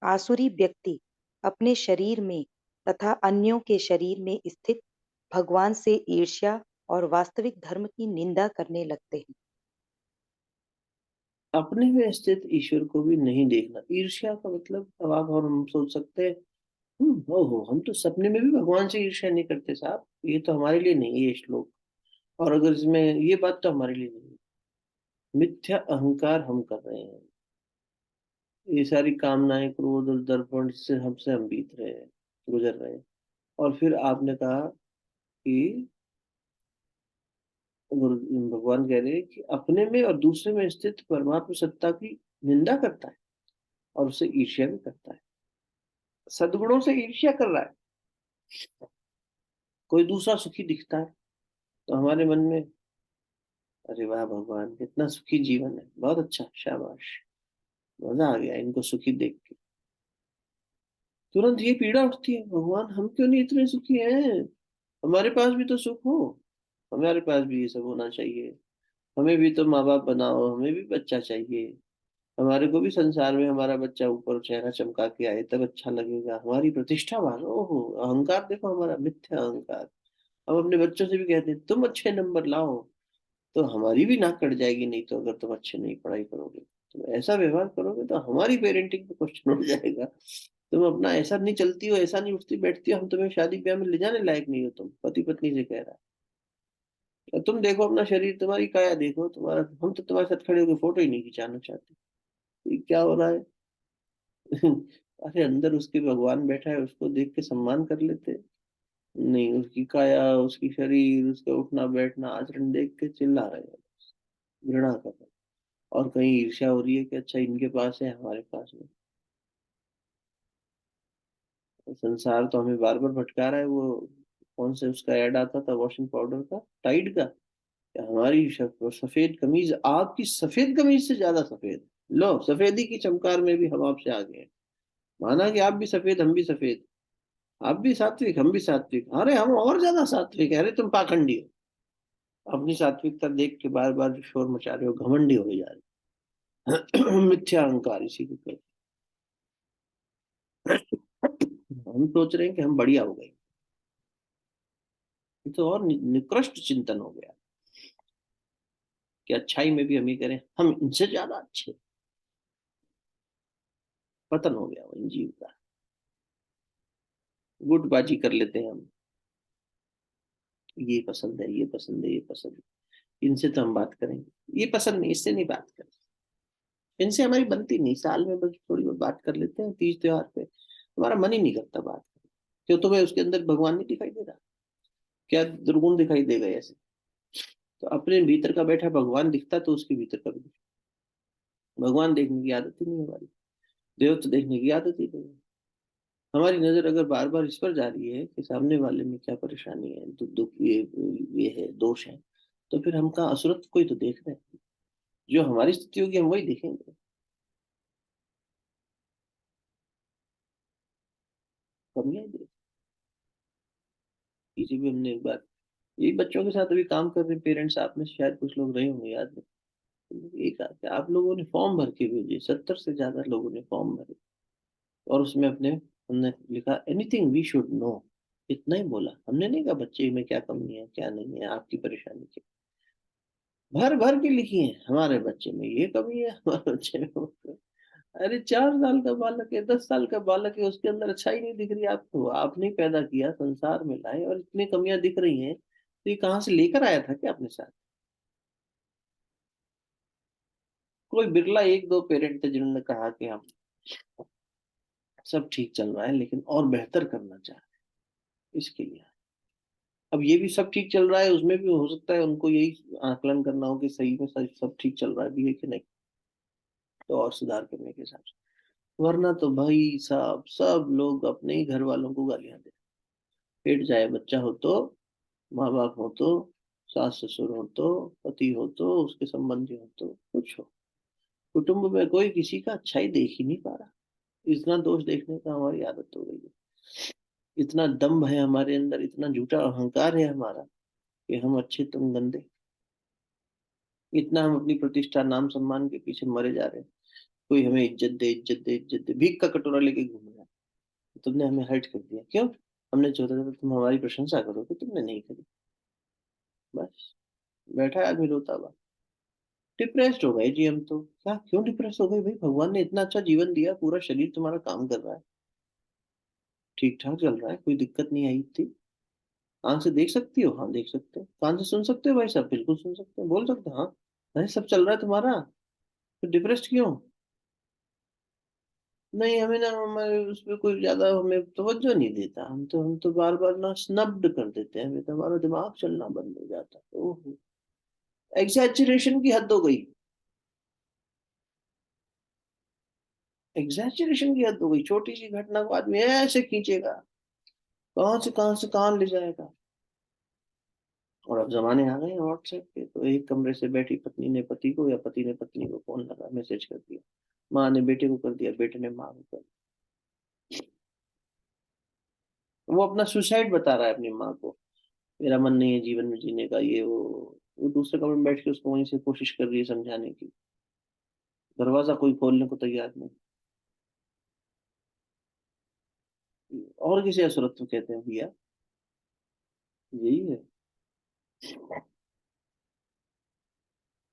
आसुरी व्यक्ति अपने शरीर में तथा अन्यों के शरीर में स्थित भगवान से ईर्ष्या और वास्तविक धर्म की निंदा करने लगते हैं। अपने में स्थित ईश्वर को भी नहीं देखना, ईर्ष्या का मतलब, अब आप और हम सोच सकते हैं, ओहो, हम तो सपने में भी भगवान से ईर्ष्या नहीं करते साहब, ये तो हमारे लिए नहीं है ये श्लोक। और अगर इसमें ये बात तो हमारे लिए नहीं है। मिथ्या अहंकार हम कर रहे हैं, ये सारी कामनाएं, क्रोध और दर्पण से हमसे हम बीत रहे हैं, गुजर रहे हैं। और फिर आपने कहा कि भगवान कह रहे हैं कि अपने में और दूसरे में स्थित परमात्म सत्ता की निंदा करता है, और उससे ईर्ष्या भी करता है। सद्गुणों से ईर्ष्या कर रहा है। कोई दूसरा सुखी दिखता है तो हमारे मन में, अरे वाह भगवान कितना सुखी जीवन है, बहुत अच्छा, शाबाश, मजा आ गया इनको सुखी देख के। तुरंत ये पीड़ा उठती है, भगवान हम क्यों नहीं इतने सुखी हैं, हमारे पास भी तो सुख हो। हमारे पास भी ये सब होना चाहिए। हमें भी तो माँ बाप बनाओ, हमें भी बच्चा चाहिए। हमारे को भी संसार में हमारा बच्चा ऊपर चेहरा चमका के आए तब अच्छा लगेगा, हमारी प्रतिष्ठा बढ़ो। ओहो, अहंकार देखो हमारा, मिथ्या अहंकार। हम अपने बच्चों से भी कहते हैं तुम अच्छे नंबर लाओ, तो हमारी भी नाक कट जाएगी नहीं तो, अगर तुम अच्छे नहीं पढ़ाई करोगे, तुम ऐसा व्यवहार करोगे तो हमारी पेरेंटिंग पे क्वेश्चन उठ जाएगा। तुम अपना ऐसा नहीं चलती हो, ऐसा नहीं उठती बैठती हो, हम तुम्हें शादी ब्याह में ले जाने लायक नहीं हो, तुम पति पत्नी से कह रहा है। तुम देखो अपना शरीर, तुम्हारी काया देखो, तुम्हारा, हम तो तुम्हारे साथ खड़े होकर फोटो ही नहीं खिंचाना चाहते। ये क्या हो रहा है? अरे अंदर उसके भगवान बैठा है, उसको देख के सम्मान कर लेते। नहीं, उसकी काया, उसकी शरीर, उसका उठना बैठना आचरण देख के चिल्ला रहे हैं, घृणा कर रहे हैं। और कहीं ईर्ष्या हो रही है कि अच्छा इनके पास है हमारे पास नहीं। तो संसार तो हमें बार बार भटका रहा है। वो कौन से उसका ऐड आता था वॉशिंग पाउडर का, टाइड का, कि हमारी सफेद कमीज आपकी सफेद कमीज से ज्यादा सफेद। लो, सफेदी की चमकार में भी हम आपसे आगे हैं। माना कि आप भी सफेद, हम भी सफेद, आप भी सात्विक, हम भी सात्विक, अरे हम और ज्यादा सात्विक है, अरे तुम पाखंडी हो। अपनी सात्विकता देख के बार बार शोर मचा रहे हो, घमंडी हो जा रहे हो। मिथ्या अहंकार इसी को कहते हैं। हम सोच रहे हैं कि हम बढ़िया हो गए, ये तो और निकृष्ट चिंतन हो गया कि अच्छाई में भी हम ही करें, हम इनसे ज्यादा अच्छे। पतन हो गया वो इन जीव का। गुटबाजी कर लेते हैं हम, ये पसंद है, ये पसंद है, ये पसंद है, इनसे तो हम बात करेंगे, ये पसंद नहीं, इससे नहीं बात करें। इनसे हमारी बनती नहीं, साल में बस थोड़ी बहुत बात कर लेते हैं, तीज त्योहार पे हमारा मन ही नहीं करता बात करने। क्यों, तुम्हें उसके अंदर भगवान नहीं दिखाई दे रहा? क्या दुर्गुण दिखाई देगा ऐसे? तो अपने भीतर का बैठा भगवान दिखता तो उसके भीतर का भी दिखता। भगवान देखने की आदत ही नहीं है हमारी, देव तो देखने की आदत ही नहीं है। हमारी नजर अगर बार बार इस पर जा रही है कि सामने वाले में क्या परेशानी है, दुख, ये है, दोष है, तो फिर हम कहाँ असुरत्व को ही तो देख रहे हैं। जो हमारी स्थिति होगी हम वही देखेंगे, कमियां ही देखेंगे। किसी भी हमने एक बार, ये बच्चों के साथ अभी काम कर रहे पेरेंट्स, आप में से शायद कुछ लोग रहे होंगे, याद नहीं, एक आध आप लोगों ने फॉर्म भर के भेजे, 70 से ज्यादा लोगों ने फॉर्म भरे, और उसमें अपने हमने लिखा एनीथिंग वी शुड नो। इतना ही बोला, हमने नहीं कहा बच्चे में क्या कमी है क्या नहीं है, आपकी परेशानी क्या। भर भर के लिखी है, हमारे बच्चे में ये कमी है, हमारे बच्चे में वो कमी है। अरे 4 साल का बालक है, 10 साल का बालक है, उसके अंदर अच्छाई नहीं दिख रही आपको? आपने पैदा किया, संसार में लाए, और इतनी कमियां दिख रही हैं, तो ये कहाँ से लेकर आया था क्या अपने साथ? कोई बिरला एक दो पेरेंट थे जिन्होंने कहा कि हम सब ठीक चल रहा है लेकिन और बेहतर करना चाह रहे हैं, इसके लिए। अब ये भी सब ठीक चल रहा है, उसमें भी हो सकता है उनको यही आकलन करना हो कि सही में सब ठीक चल रहा है भी है कि नहीं, तो और सुधार करने के हिसाब से। वरना तो भाई साहब सब लोग अपने ही घर वालों को गालियां दे, पेट जाए बच्चा हो तो, माँ बाप हो तो, सास ससुर हो तो, पति हो तो, उसके संबंधी हो तो, कुछ हो, कुटुंब में कोई किसी का अच्छाई देख ही नहीं पा रहा। इतना दोष देखने का हमारी आदत हो गई है, इतना दम्भ है हमारे अंदर, इतना झूठा अहंकार है हमारा कि हम अच्छे तुम गंदे। इतना हम अपनी प्रतिष्ठा नाम सम्मान के पीछे मरे जा रहे हैं। कोई हमें इज्जत दे, इज्जत दे, इज्जत दे, भीख का कटोरा लेके घूम रहा है। तुमने हमें हर्ट कर दिया, क्यों? हमने सोचा था तुम हमारी प्रशंसा करोगे, तुमने नहीं करी। बस बैठा है आदमी रोता हुआ। डिप्रेस्ड हो गए जी हम तो। क्या, क्यों डिप्रेस हो गए भाई? भगवान ने इतना अच्छा जीवन दिया, पूरा शरीर तुम्हारा काम कर रहा है, ठीक ठाक चल रहा है, कोई दिक्कत नहीं आई थी। आंख से देख सकती हो, हाँ देख सकते हो। कान से सुन सकते हो भाई साहब, बिल्कुल सुन सकते हो, बोल सकते हो हाँ। अरे सब चल रहा है तुम्हारा, तो डिप्रेस्ड क्यों? नहीं, हमें ना, हमारे उस पर कोई ज्यादा हमें तवज्जो नहीं देता, हम तो बार बार ना स्नब्ड कर देते हैं, हमें तो हमारा दिमाग चलना बंद हो जाता है। ओहो, एग्जैचुरेशन की हद हो गई, एग्जैचुरेशन की हद हो गई। छोटी सी घटना को आदमी ऐसे खींचेगा, कहां से कहां ले जाएगा। और अब जमाने आ गए हैं व्हाट्सएप के, तो एक कमरे से बैठी पत्नी ने पति को, या पति ने पत्नी को फोन लगा मैसेज कर दिया, माँ ने बेटे को कर दिया, बेटे ने माँ को कर दिया। वो अपना सुसाइड बता रहा है अपनी माँ को, मेरा मन नहीं है जीवन में जीने का, ये वो दूसरे कमरे में बैठ के उसको वहीं से कोशिश कर रही है समझाने की, दरवाजा कोई खोलने को तैयार नहीं। और किसे असुरत्व कहते हैं भैया? यही है।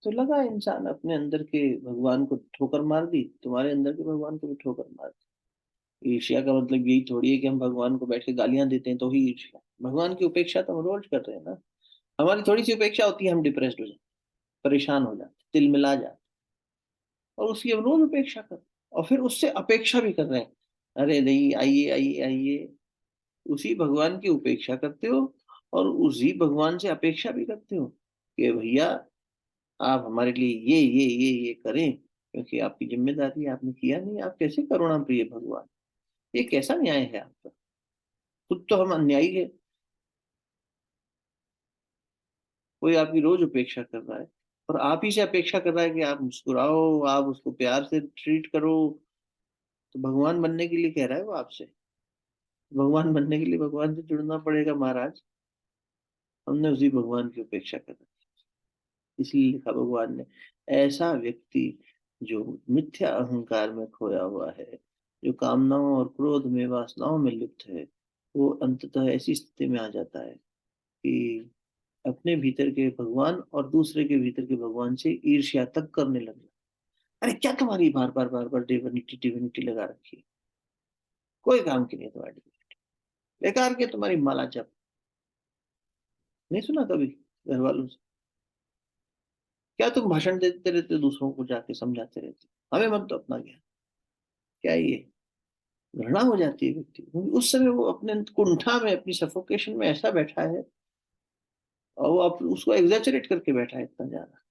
तो लगा इंसान अपने अंदर के भगवान को ठोकर मार दी, तुम्हारे अंदर के भगवान को भी ठोकर मार दी। ईर्ष्या का मतलब यही थोड़ी है कि हम भगवान को बैठ के गालियां देते हैं तो ही ईर्ष्या। भगवान की उपेक्षा तो हम रोज कर रहे हैं ना। हमारी थोड़ी सी उपेक्षा होती है हम डिप्रेस्ड हो जाते, परेशान हो जाते, तिल मिला जाते, और उसकी हम रोज उपेक्षा कर, और फिर उससे अपेक्षा भी कर रहे हैं, अरे नहीं आइए आइए आइए। उसी भगवान की उपेक्षा करते हो और उसी भगवान से अपेक्षा भी करते हो कि भैया आप हमारे लिए ये करें, क्योंकि आपकी जिम्मेदारी है, आपने किया नहीं। आप कैसे करुणा प्रिय भगवान, ये कैसा न्याय है आपका? खुद तो हम अन्यायी है। कोई आपकी रोज उपेक्षा कर रहा है और आप ही से अपेक्षा कर रहा है कि आप मुस्कुराओ, आप उसको प्यार से ट्रीट करो। तो भगवान बनने के लिए कह रहा है वो आपसे। भगवान बनने के लिए भगवान से जुड़ना पड़ेगा महाराज। हमने उसी भगवान की उपेक्षा कर रखी। इसलिए लिखा भगवान ने, ऐसा व्यक्ति जो मिथ्या अहंकार में खोया हुआ है, जो कामनाओं और क्रोध में वासनाओं में लिप्त है, वो अंततः ऐसी स्थिति में आ जाता है कि अपने भीतर के भगवान और दूसरे के भीतर के भगवान से ईर्ष्या तक करने लग जाता। अरे क्या तुम्हारी बार बार डिविनिटी डिविनिटी लगा रखी है? कोई काम की नहीं तुम्हारी divinity। बेकार के तुम्हारी माला जप। नहीं सुना कभी घर वालों से? क्या तुम भाषण देते रहते हो, दूसरों को जाके समझाते रहते हो, हमें मत दो अपना ज्ञान? क्या ये घृणा हो जाती है व्यक्ति को। उस समय वो अपने कुंठा में, अपनी सफोकेशन में ऐसा बैठा है, और वो उसको एग्जैचरेट करके बैठा है इतना ज्यादा।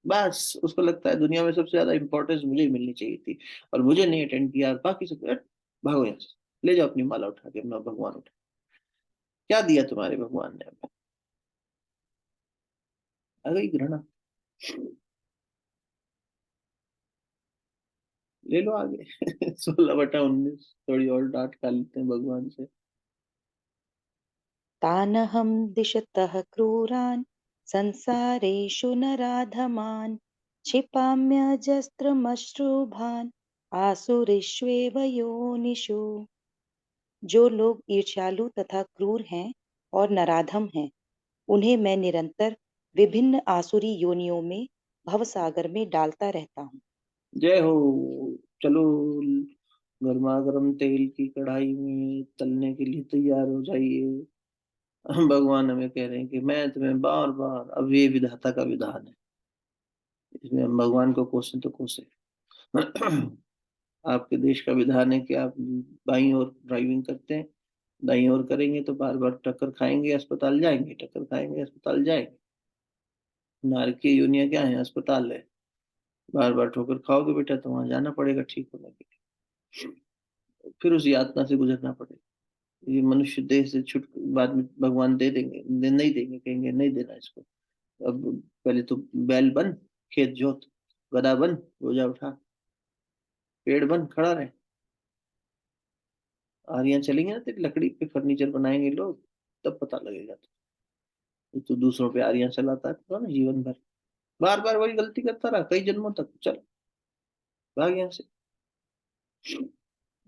बस उसको लगता है दुनिया में सबसे ज्यादा इंपॉर्टेंस मुझे ही मिलनी चाहिए थी, और मुझे नहीं अटेंड किया, और बाकी सब भागो यहाँ से, ले जाओ अपनी माला उठा के, अपना भगवान उठा। क्या दिया तुम्हारे भगवान ने हमें? आ गई घृणा। ले लो आगे। 16/19 थोड़ी और डांट खा लेते हैं भगवान से। तानहं दिशतः क्रूरान् संसारेषु नराधमान् क्षिपाम्यजस्रमश्रुभान् आसुरीष्वेव योनिषु। जो लोग ईर्ष्यालु तथा क्रूर हैं और नराधम हैं, उन्हें मैं निरंतर विभिन्न आसुरी योनियों में भवसागर में डालता रहता हूँ। जय हो। चलो, गर्मा गर्म तेल की कढ़ाई में तलने के लिए तैयार हो जाइए। हम भगवान हमें कह रहे हैं कि मैं तुम्हें बार बार, अब ये विधाता का विधान है, इसमें हम भगवान को कोसे तो कोसे। आपके देश का विधान है कि आप बाईं ओर ड्राइविंग करते हैं, दाईं ओर करेंगे तो बार बार टक्कर खाएंगे, अस्पताल जाएंगे, टक्कर खाएंगे, अस्पताल जाएंगे। नारकीय योनिया क्या है? अस्पताल है। बार बार ठोकर खाओगे बेटा तो वहां जाना पड़ेगा ठीक होने के लिए, फिर उस यातना से गुजरना पड़ेगा। ये मनुष्य देह से छुट बाद में भगवान दे देंगे, नहीं देंगे, कहेंगे नहीं देना इसको। अब पहले तो बैल बन, खेत जोत, गधा बन, बोझा उठा, पेड़ बन खड़ा रहे, आरियां चलेंगे ना तेरी लकड़ी पे, फर्नीचर बनाएंगे लोग, तब पता लगेगा। तो दूसरों पे आरियां चलाता है तो ना जीवन भर, बार बार वही गलती करता रहा कई जन्मों तक, चल भाग यहाँ से।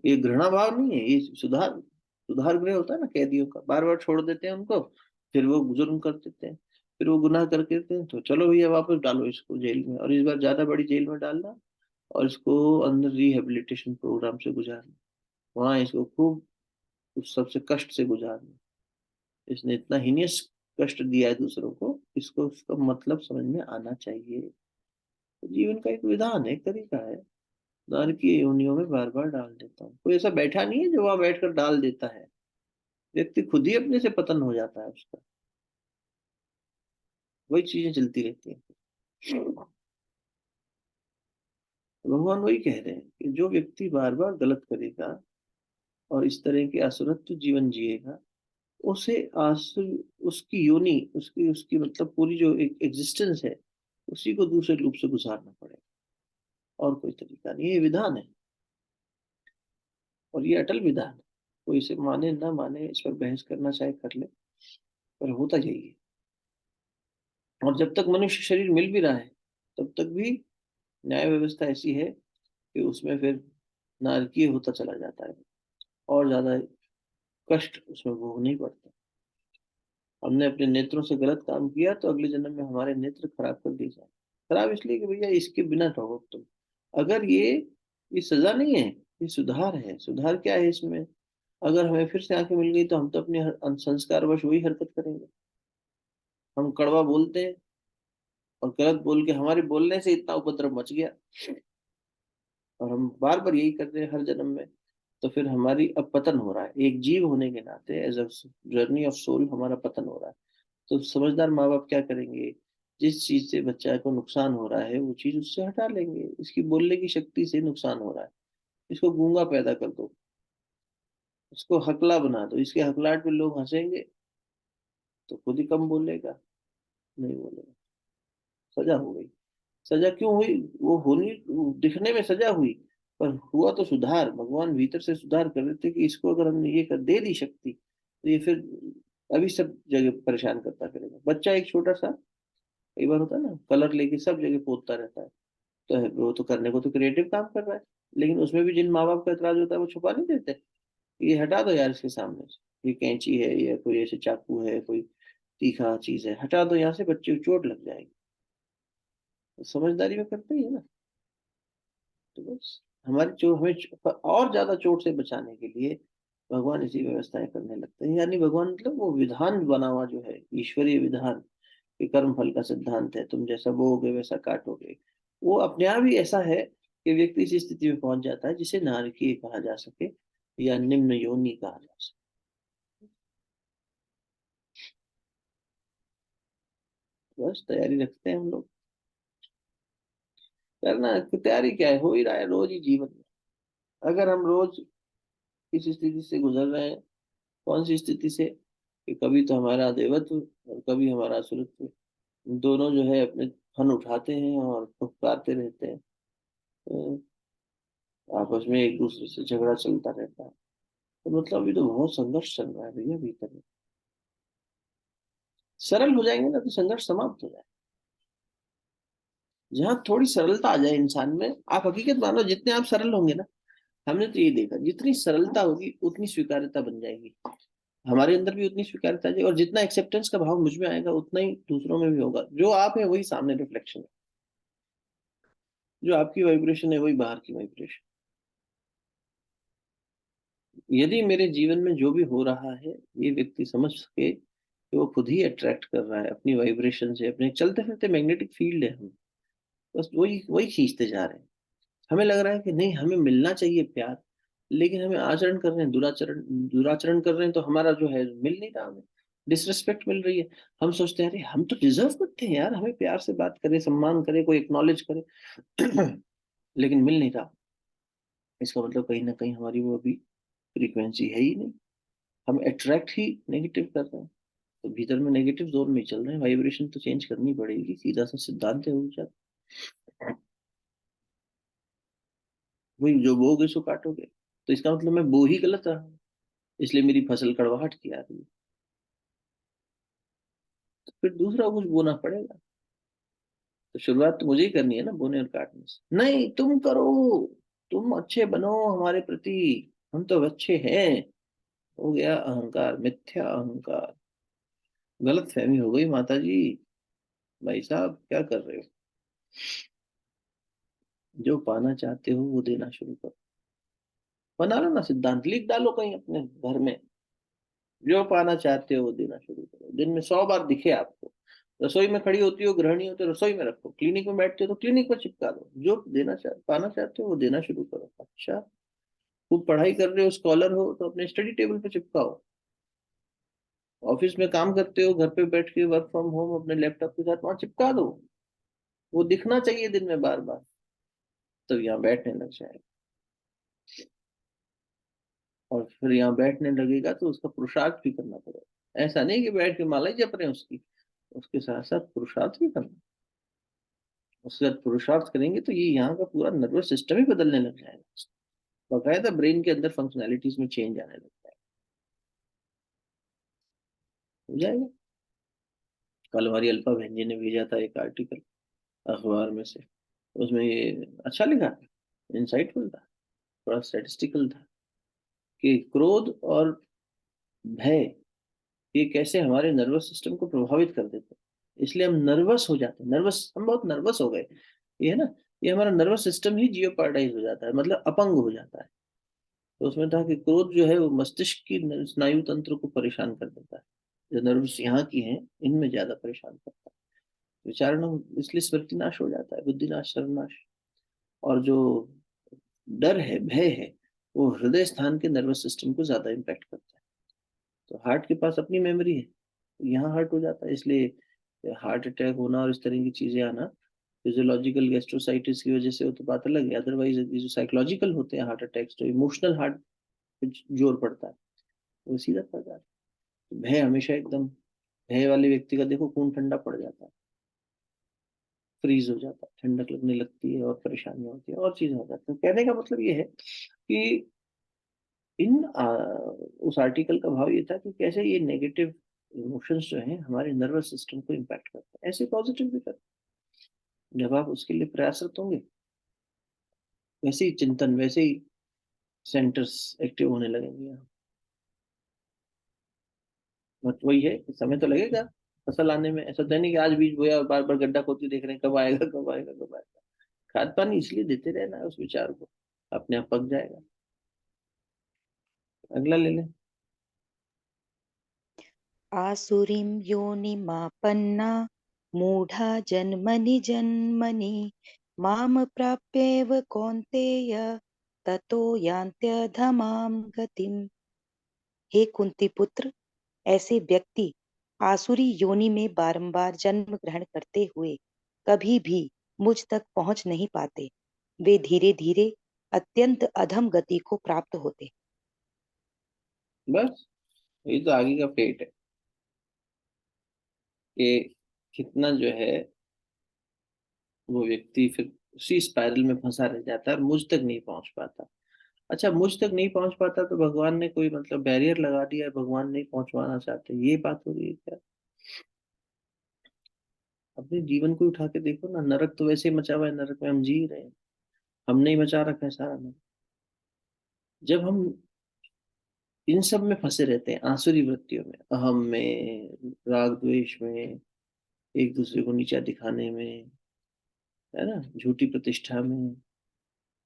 ये घृणा भाव नहीं है, ये सुधार, सुधार गृह होता है ना कैदियों का, बार बार छोड़ देते हैं उनको, फिर वो जुर्म कर देते हैं, फिर वो गुनाह करके देते हैं, तो चलो भैया वापस डालो इसको जेल में, और इस बार ज्यादा बड़ी जेल में डालना, और इसको अंदर रिहेबिलिटेशन प्रोग्राम से गुजारना, वहां इसको खूब उस सबसे कष्ट से गुजारना। इसने इतना हीनियस कष्ट दिया है दूसरों को, इसको उसका मतलब समझ में आना चाहिए। तो जीवन का एक विधान है, एक तरीका है। नर की योनियों में बार बार डाल देता हूँ, कोई ऐसा बैठा नहीं है जो वहां बैठकर डाल देता है, व्यक्ति खुद ही अपने से पतन हो जाता है उसका। वही चीजें चलती रहती हैं। भगवान वही कह रहे हैं कि जो व्यक्ति बार बार गलत करेगा और इस तरह के असुरत्व जीवन जिएगा, उसे आसुर, उसकी योनि, उसकी उसकी मतलब पूरी जो एक एग्जिस्टेंस है, उसी को दूसरे रूप से गुजारना पड़ेगा। और कोई तरीका नहीं, ये विधान है, और ये अटल विधान है। कोई इसे माने ना माने, इस पर बहस करना चाहे कर ले, पर होता यही है। और जब तक मनुष्य शरीर मिल भी रहा है, तब तक भी न्याय व्यवस्था ऐसी है कि उसमें फिर नारकीय होता चला जाता है, और ज्यादा कष्ट उसमें भोगना ही पड़ता है। हमने अपने नेत्रों से गलत काम किया तो अगले जन्म में हमारे नेत्र खराब कर दिए जाए। खराब इसलिए कि भैया इसके बिना रहो तुम। अगर ये सजा नहीं है, ये सुधार है। सुधार क्या है इसमें? अगर हमें फिर से आंखें मिल गई तो हम तो अपने संस्कारवश वही हरकत करेंगे। हम कड़वा बोलते हैं, और गलत बोल के हमारे बोलने से इतना उपद्रव मच गया, और हम बार बार यही कर रहे हैं हर जन्म में। तो फिर हमारी अब पतन हो रहा है, एक जीव होने के नाते, as a journey of soul हमारा पतन हो रहा है। तो समझदार माँ बाप क्या करेंगे? जिस चीज से बच्चा को नुकसान हो रहा है वो चीज उससे हटा लेंगे। इसकी बोलने की शक्ति से नुकसान हो रहा है, इसको गूंगा पैदा कर दो, इसको हकला बना दो, इसके हकलाहट पे लोग हंसेंगे तो खुद ही कम बोलेगा, नहीं बोलेगा। सजा हो गई। सजा क्यों हुई? वो होनी, दिखने में सजा हुई, पर हुआ तो सुधार। भगवान भीतर से सुधार कर रहे थे कि इसको अगर हमने ये कर दे दी शक्ति, तो ये फिर अभी सब जगह परेशान करता करेगा। बच्चा एक छोटा सा, कई बार होता है ना, कलर लेके सब जगह पोतता रहता है, तो वो तो करने को तो क्रिएटिव काम कर रहा है, लेकिन उसमें भी जिन माँ बाप का एतराज होता है वो छुपा नहीं देते। ये हटा दो यार इसके सामने से, ये कैंची है या कोई ऐसे चाकू है, कोई तीखा चीज है, हटा दो यहाँ से, बच्चे को चोट लग जाएगी। तो समझदारी में करते ही है ना। तो बस हमारी जो हमें और ज्यादा चोट से बचाने के लिए भगवान ऐसी व्यवस्थाएं करने लगते हैं। यानी भगवान मतलब वो विधान बना हुआ जो है, ईश्वरीय विधान, कि कर्म फल का सिद्धांत है, तुम जैसा बोओगे वैसा काटोगे। वो अपने आप ही ऐसा है कि व्यक्ति इस स्थिति में पहुंच जाता है जिसे नारकीय कहा जा सके, या निम्न योनि कहा जा सके। बस तैयारी रखते हैं हम लोग। करना तैयारी क्या है, हो ही रहा है रोज ही जीवन में। अगर हम रोज इस स्थिति से गुजर रहे हैं, कौन सी स्थिति से, कि कभी तो हमारा देवत्व और कभी हमारा असुरत्व, दोनों जो है अपने फन उठाते हैं और फुफकारते रहते हैं। आपस में एक दूसरे से झगड़ा चलता रहता है। तो मतलब अभी तो बहुत संघर्ष चल रहा है भैया भीतर में। सरल हो जाएंगे ना तो संघर्ष समाप्त हो जाए। जहाँ थोड़ी सरलता आ जाए इंसान में, आप हकीकत मानो, जितने आप सरल होंगे ना, हमने तो ये देखा, जितनी सरलता होगी उतनी स्वीकार्यता बन जाएगी। हमारे अंदर भी उतनी स्वीकार्यता आ जाएगी, और जितना एक्सेप्टेंस का भाव मुझ में आएगा उतना ही दूसरों में भी होगा। जो आप है वही सामने रिफ्लेक्शन है, जो आपकी वाइब्रेशन है वही बाहर की वाइब्रेशन। यदि मेरे जीवन में जो भी हो रहा है ये व्यक्ति समझ सके कि वो खुद ही अट्रैक्ट कर रहा है अपनी वाइब्रेशन से, अपने चलते फिरते मैग्नेटिक फील्ड है हम, बस वही वही खींचते जा रहे हैं। हमें लग रहा है कि नहीं हमें मिलना चाहिए प्यार, लेकिन हमें आचरण कर रहे हैं दुराचरण, दुराचरण कर रहे हैं, तो हमारा जो है मिल नहीं रहा हमें, डिसरिस्पेक्ट मिल रही है। हम सोचते हैं अरे हम तो डिजर्व करते हैं यार, हमें प्यार से बात करे, सम्मान करे, कोई एक्नॉलेज करे, लेकिन मिल नहीं रहा। इसका मतलब कहीं ना कहीं हमारी वो अभी फ्रीक्वेंसी है ही नहीं, हम अट्रैक्ट ही नेगेटिव कर रहे हैं। तो भीतर में नेगेटिव जोन में चल रहे हैं, वाइब्रेशन तो चेंज करनी पड़ेगी, सीधा सा सिद्धांत है ऊर्जा। वही जो बोओगे सो काटोगे, तो इसका मतलब मैं बो ही गलत रहा हूँ, इसलिए मेरी फसल कड़वाहट की आ रही है। तो फिर दूसरा कुछ बोना पड़ेगा। तो शुरुआत तो मुझे ही करनी है ना, बोने और काटने से। नहीं तुम करो, तुम अच्छे बनो हमारे प्रति, हम तो अच्छे हैं। हो गया अहंकार, मिथ्या अहंकार। गलत फहमी हो गई माता जी। भाई साहब क्या कर रहे हो? जो पाना चाहते हो वो देना शुरू करो। बना लो ना सिद्धांत, लिख डालो कहीं अपने घर में, जो पाना चाहते हो वो देना शुरू करो। दिन में 100 बार दिखे आपको। रसोई में खड़ी होती हो, गृहिणी हो तो रसोई में रखो, क्लिनिक में बैठते हो तो क्लिनिक में चिपका दो। जो पाना चाहते हो वो देना शुरू करो। अच्छा, खूब पढ़ाई कर रहे हो, स्कॉलर हो, तो अपने स्टडी टेबल पे चिपकाओ। ऑफिस में काम करते हो, घर पे बैठ के वर्क फ्रॉम होम अपने लैपटॉप के साथ वहां चिपका दो। वो दिखना चाहिए दिन में बार बार, तब यहाँ बैठने लग जाएगा। और फिर यहाँ बैठने लगेगा तो उसका पुरुषार्थ भी करना पड़ेगा। ऐसा नहीं कि बैठ के माला ही जप रहे हैं उसकी, उसके साथ साथ पुरुषार्थ भी करना। उसके साथ पुरुषार्थ करेंगे तो ये यहाँ का पूरा नर्वस सिस्टम ही बदलने लग जाएगा, बकायदा ब्रेन के अंदर फंक्शनैलिटीज में चेंज आने लग जाएगा। हो जाएगा। कल हमारी अल्पा बहन जी ने भेजा था एक आर्टिकल अखबार में से, उसमें ये अच्छा लिखा था, इंसाइटफुल था, थोड़ा स्टैटिस्टिकल था, कि क्रोध और भय ये कैसे हमारे नर्वस सिस्टम को प्रभावित कर देते हैं। इसलिए हम नर्वस हो जाते हैं, नर्वस, हम बहुत नर्वस हो गए, ये है ना, ये हमारा नर्वस सिस्टम ही जियोपार्डाइज हो जाता है, मतलब अपंग हो जाता है। तो उसमें था कि क्रोध जो है वो मस्तिष्क की स्नायु तंत्र को परेशान कर देता है, जो नर्व्स यहाँ की हैं इनमें ज्यादा परेशान करता है, विचारण, इसलिए स्मृति नाश हो जाता है, बुद्धि नाश, सर्वनाश। और जो डर है, भय है, वो हृदय स्थान के नर्वस सिस्टम को ज्यादा इम्पैक्ट करता है। तो हार्ट के पास अपनी मेमोरी है, तो यहाँ हर्ट हो जाता है, इसलिए हार्ट अटैक होना और इस तरह की चीजें आना फिजियोलॉजिकल गैस्ट्रोसाइटिस की वजह से, वो तो बात अलग है। अदरवाइज जो साइकोलॉजिकल होते हैं हार्ट अटैक्स, जो इमोशनल हार्ट पे जोर पड़ता है, वो सीधा पड़ जाता है। भय हमेशा एकदम, भय वाले व्यक्ति का देखो खून ठंडा पड़ जाता है, फ्रीज हो जाता है, ठंडक लगने लगती है और परेशानियां होती है और चीजें हो जाती है। कहने का मतलब ये है कि उस आर्टिकल का भाव ये था कि कैसे ये नेगेटिव इमोशंस जो हैं हमारे नर्वस सिस्टम को इम्पैक्ट करते हैं, ऐसे पॉजिटिव भी करते हैं। जब आप उसके लिए प्रयासरत होंगे, वैसे ही चिंतन, वैसे ही सेंटर्स एक्टिव होने लगेंगे यहाँ। बट वही है कि समय तो लगेगा फसल आने में, ऐसा तो नहीं कि आज बीज बोया और बार बार गड्ढा खोदते देख रहे हैं कब आएगा, कब आएगा, कब आएगा। खाद पानी इसलिए देते रहना है उस विचार को, अपने आप पक जाएगा। अगला ले लें। आसुरीं योनिमापन्ना मूढा जन्मनि जन्मनि मां प्राप्येव कौन्तेय ततो यान्त्यधमां गतिम्। हे कुंती पुत्र, ऐसे व्यक्ति आसुरी योनि में बारंबार जन्म ग्रहण करते हुए कभी भी मुझ तक पहुंच नहीं पाते। वे धीरे धीरे अत्यंत अधम गति को प्राप्त होते। बस ये तो आगे का फेट है, कि कितना जो है वो व्यक्ति फिर उसी स्पाइरल में फंसा रह जाता है और मुझ तक नहीं पहुंच पाता। अच्छा, मुझ तक नहीं पहुंच पाता तो भगवान ने कोई मतलब बैरियर लगा दिया है, भगवान नहीं पहुंचवाना चाहते, ये बात हो रही है क्या? अपने जीवन को उठा के देखो ना, नरक तो वैसे ही मचा हुआ है, नरक में हम जी रहे हैं, हमने ही मचा रखा है सारा नरक। जब हम इन सब में फंसे रहते हैं, आसुरी वृत्तियों में, अहम में, राग द्वेष में, एक दूसरे को नीचा दिखाने में, है ना, झूठी प्रतिष्ठा में,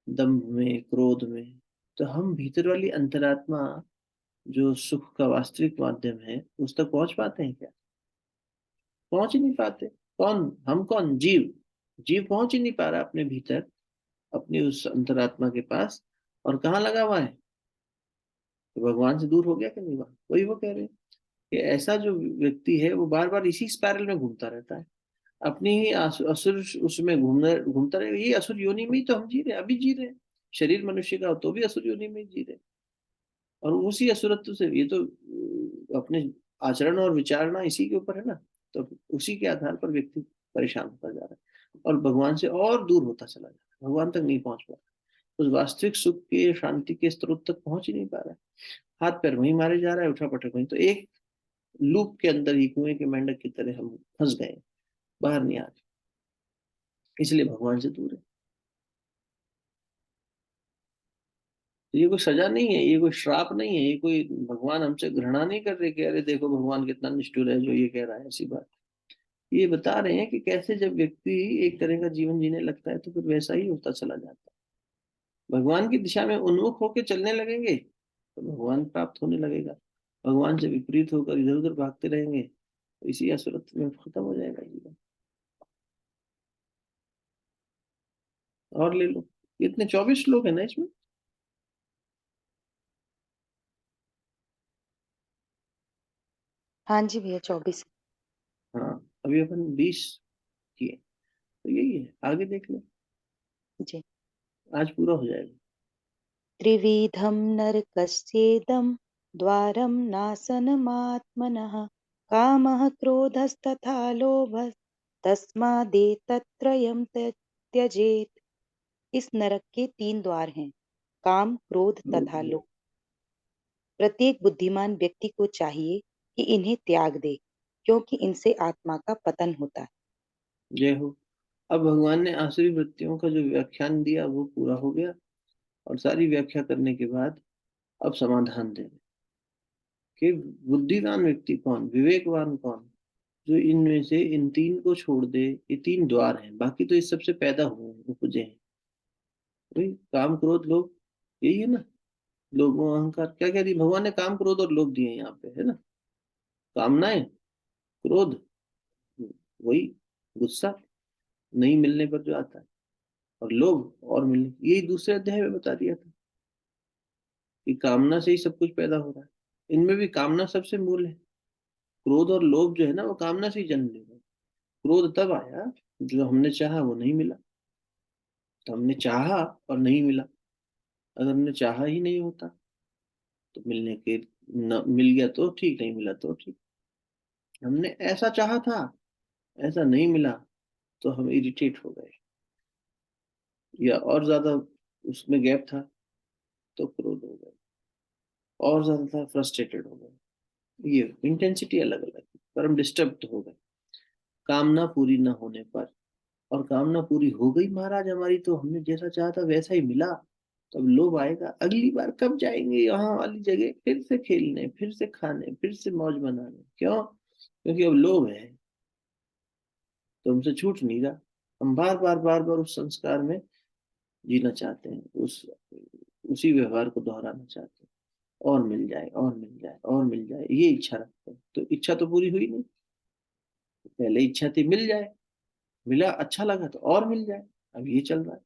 दंभ में, क्रोध में, तो हम भीतर वाली अंतरात्मा जो सुख का वास्तविक माध्यम है उस तक पहुंच पाते हैं क्या? पहुंच ही नहीं पाते। कौन हम, कौन जीव, जीव पहुंच ही नहीं पा रहा अपने भीतर, अपनी उस अंतरात्मा के पास। और कहाँ लगा हुआ है? तो भगवान से दूर हो गया कि नहीं हुआ? वही वो कह रहे हैं कि ऐसा जो व्यक्ति है वो बार बार इसी स्पाइरल में घूमता रहता है, अपनी ही असुर उसमें घूमना घूमता रहेगा। ये असुर योनि में ही तो हम जी रहे हैं, अभी जी रहे हैं। शरीर मनुष्य का हो तो भी असुर योनि में ही जी रहे हैं। और उसी असुरत्व से ये तो अपने आचरण और विचारना इसी के ऊपर है ना, तो उसी के आधार पर व्यक्ति परेशान होता जा रहा है और भगवान से और दूर होता चला जा रहा है, भगवान तक नहीं पहुंच पा रहा, उस वास्तविक सुख के, शांति के स्रोत तक पहुंच ही नहीं पा रहा है। हाथ पैर वहीं मारे जा रहा है, उठा पटक वहीं, तो एक लूप के अंदर ही, कुएं के मेंढक की तरह हम फंस गए, बाहर नहीं आ रहे, इसलिए भगवान से दूर है। तो ये कोई सजा नहीं है, ये कोई श्राप नहीं है, ये कोई भगवान हमसे घृणा नहीं कर रहे कि अरे देखो भगवान कितना निष्ठुर है जो ये कह रहा है, ऐसी बात। ये बता रहे हैं कि कैसे जब व्यक्ति एक तरह का जीवन जीने लगता है तो फिर वैसा ही होता चला जाता है। भगवान की दिशा में उन्मुख होकर चलने लगेंगे तो भगवान प्राप्त होने लगेगा, भगवान से विपरीत होकर इधर उधर भागते रहेंगे तो इसी असुरत में खत्म हो जाएगा जीवन। और ले लो, इतने 24 लोग हैं ना इसमें। हाँ जी भैया, 24। हाँ, अभी अपन 20 किए, तो यही है, आगे देख ले, जी। आज पूरा हो जाएगा। त्रिविधं नरकस्येदं द्वारं नासनमात्मनः कामः क्रोधस्तथा लोभस्तस्मादेतत्त्रयं त्यजेत्। इस नरक के 3 द्वार हैं, काम, क्रोध तथा लोग, लोभ। प्रत्येक बुद्धिमान व्यक्ति को चाहिए कि इन्हें त्याग दे, क्योंकि इनसे आत्मा का पतन होता है। जय हो। अब भगवान ने आसुरी वृत्तियों का जो व्याख्यान दिया वो पूरा हो गया, और सारी व्याख्या करने के बाद अब समाधान दे रहे कि बुद्धिमान व्यक्ति कौन, विवेकवान कौन, जो इनमें से इन तीन को छोड़ दे। ये तीन द्वार हैं, बाकी तो इस सबसे पैदा हुए हैं, उपजे हैं। वही काम क्रोध लोभ, यही है ना। लोभ मोह अहंकार, क्या क्या दी भगवान ने? काम क्रोध और लोभ दिए हैं यहाँ पे, है ना। कामनाएं, क्रोध, वही गुस्सा नहीं मिलने पर जो आता है, और लोभ और मिलने, यही दूसरे अध्याय में बता दिया था कि कामना से ही सब कुछ पैदा हो रहा है। इनमें भी कामना सबसे मूल है। क्रोध और लोभ जो है ना, वो कामना से ही जन्म ले गए। क्रोध तब आया जो हमने चाहा वो नहीं मिला, तो हमने चाहा और नहीं मिला। अगर हमने चाहा ही नहीं होता तो मिलने के, न मिल गया तो ठीक, नहीं मिला तो ठीक। हमने ऐसा चाहा था, ऐसा नहीं मिला, तो हम इरिटेट हो गए, या और ज्यादा उसमें गैप था तो क्रोध हो गए, और ज्यादा था फ्रस्ट्रेटेड हो गए। ये इंटेंसिटी अलग अलग है, पर हम डिस्टर्ब तो हो गए कामना पूरी ना होने पर। और कामना पूरी हो गई महाराज हमारी, तो हमने जैसा चाहा था वैसा ही मिला। तब लोभ आएगा, अगली बार कब जाएंगे यहाँ वाली जगह, फिर से खेलने, फिर से खाने, फिर से मौज मनाने। क्यों? क्योंकि अब लोभ है, तो हमसे छूट नहीं रहा। हम बार बार बार बार उस संस्कार में जीना चाहते हैं, उसी व्यवहार को दोहराना चाहते हैं। और मिल जाए, और मिल जाए, और मिल जाए, ये इच्छा रखते हैं। तो इच्छा तो पूरी हुई नहीं। पहले इच्छा थी मिल जाए, मिला अच्छा लगा तो और मिल जाए, अब ये चल रहा है।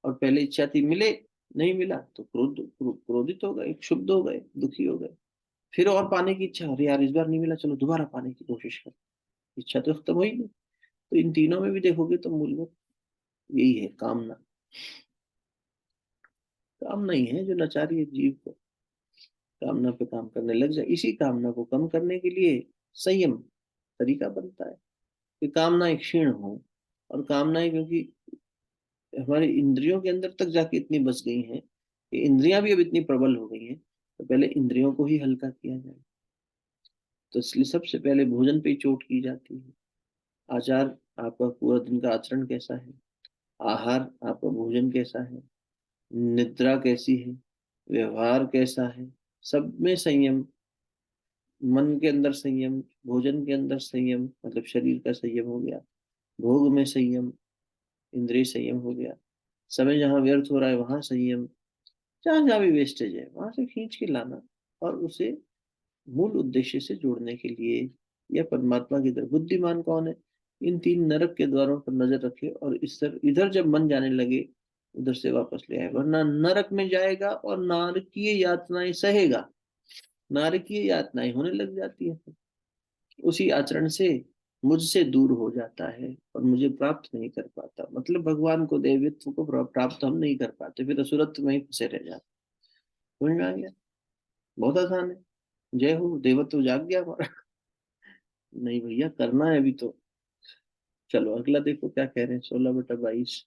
और पहले इच्छा थी मिले, नहीं मिला तो क्रोधित हो गए, क्षुब्ध हो गए, दुखी हो गए। फिर और पाने की इच्छा, अरे यार इस बार नहीं मिला, चलो दोबारा पाने की कोशिश कर। इच्छा तो खत्म हुई नहीं। तो इन तीनों में भी देखोगे तो मूलभूत यही है, कामना। कामना ही है जो नचा रही है जीव को। कामना पे काम करने लग जाए, इसी कामना को कम करने के लिए संयम तरीका बनता है कि कामनाएं क्षीण हो। और कामनाएं क्योंकि हमारी इंद्रियों के अंदर तक जाके इतनी बस गई हैं कि इंद्रियां भी अब इतनी प्रबल हो गई हैं, तो पहले इंद्रियों को ही हल्का किया जाए। तो इसलिए सबसे पहले भोजन पे ही चोट की जाती है। आचार, आपका पूरा दिन का आचरण कैसा है, आहार, आपका भोजन कैसा है, निद्रा कैसी है, व्यवहार कैसा है, सब में संयम। मन के अंदर संयम, भोजन के अंदर संयम, मतलब शरीर का संयम हो गया। भोग में संयम, इंद्रिय संयम हो गया। समय जहाँ व्यर्थ हो रहा है वहां संयम। जहाँ जहाँ भी वेस्टेज है वहां से खींच के लाना, और उसे मूल उद्देश्य से जोड़ने के लिए, या परमात्मा की तरफ। बुद्धिमान कौन है? इन तीन नरक के द्वारों पर नजर रखे, और इस तरफ इधर जब मन जाने लगे उधर से वापस ले आए, वरना नरक में जाएगा और नारकीय यातनाएं सहेगा। नारकीय यातनाएं होने लग जाती है, उसी आचरण से मुझसे दूर हो जाता है और मुझे प्राप्त नहीं कर पाता। मतलब भगवान को, देवत्व को प्राप्त हम नहीं कर पाते, फिर असुरत्व में ही फंसे रह जाते। समझ में आ गया? बहुत आसान है। जय हो, देवत्व जाग गया हमारा। नहीं भैया, करना है अभी तो। चलो अगला देखो क्या कह रहे हैं, 16/22।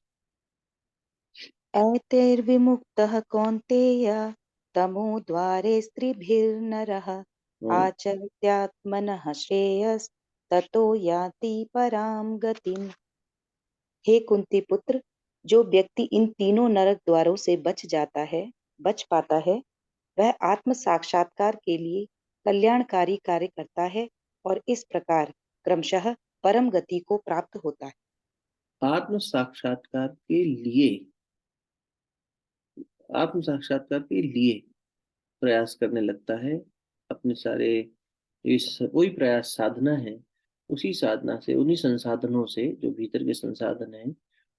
एतैर्विमुक्तः कौन्तेय तमोद्वारे स्त्रिभिर्नरः हम्म। आचरित्यात्मनः श्रेयस्ततो याति परां गतिम्। हे कुंती पुत्र, जो व्यक्ति इन तीनों नरक द्वारों से बच पाता है, वह आत्म साक्षात्कार के लिए कल्याणकारी कार्य करता है और इस प्रकार क्रमशः परम गति को प्राप्त होता है। आत्म साक्षात्कार के लिए, आत्म साक्षात्कार के लिए प्रयास करने लगता है। अपने सारे, इस वही प्रयास साधना है। उसी साधना से, उन्हीं संसाधनों से, जो भीतर के संसाधन हैं,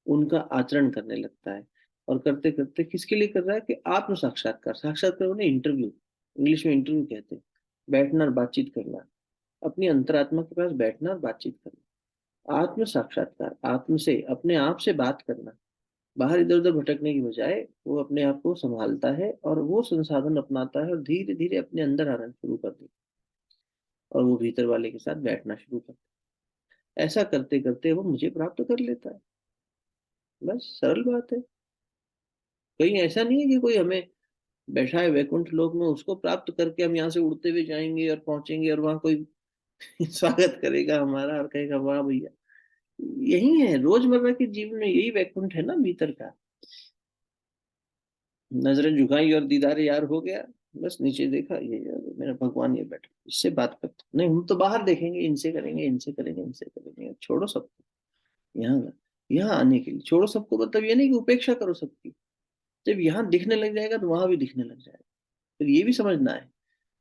उनका आचरण करने लगता है। और करते करते किसके लिए कर रहा है? कि आत्म साक्षात्कार। साक्षात्कार उन्हें इंटरव्यू, इंग्लिश में इंटरव्यू कहते हैं। बैठना और बातचीत करना, अपनी अंतरात्मा के पास बैठना और बातचीत करना। आत्म साक्षात्कार, आत्म से, अपने आप से बात करना। बाहर इधर उधर भटकने की बजाय वो अपने आप को संभालता है और वो संसाधन अपनाता है, और धीरे धीरे अपने अंदर आना शुरू कर देता है, और वो भीतर वाले के साथ बैठना शुरू करता है। ऐसा करते करते वो मुझे प्राप्त कर लेता है। बस सरल बात है। कहीं ऐसा नहीं है कि कोई हमें बैठा है वैकुंठ लोक में, उसको प्राप्त करके हम यहाँ से उड़ते हुए जाएंगे और पहुंचेंगे, और वहां कोई स्वागत करेगा हमारा और कहेगा वाह भैया। यही है रोजमर्रा के जीवन में, यही वैकुंठ है ना भीतर का। नजरें झुकाई और दीदार यार हो गया, बस नीचे देखा, ये यार मेरा भगवान ये बैठा, इससे बात करते नहीं, हम तो बाहर देखेंगे, इनसे करेंगे, इनसे करेंगे, इनसे करेंगे, छोड़ो सबको। यहाँ यहाँ आने के लिए छोड़ो सबको, मतलब ये नहीं कि उपेक्षा करो सबकी। जब यहाँ दिखने लग जाएगा तो वहां भी दिखने लग जाएगा। फिर ये भी समझना है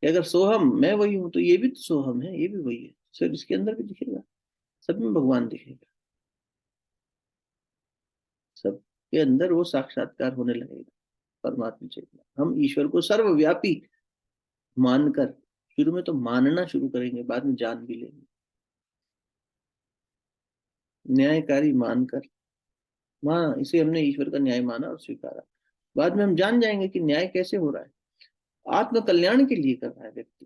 कि अगर सोहम मैं वही हूं, तो ये भी तो सोहम है, ये भी वही है, सिर्फ इसके अंदर भी दिखेगा, सब में भगवान दिखेगा, सबके अंदर वो साक्षात्कार होने लगेगा, परमात्मा चेतना। हम ईश्वर को सर्वव्यापी मानकर, शुरू में तो मानना शुरू करेंगे, बाद में जान भी लेंगे, न्यायकारी मानकर। हाँ, इसे हमने ईश्वर का न्याय माना और स्वीकारा, बाद में हम जान जाएंगे कि न्याय कैसे हो रहा है, आत्म कल्याण के लिए कर रहा है व्यक्ति।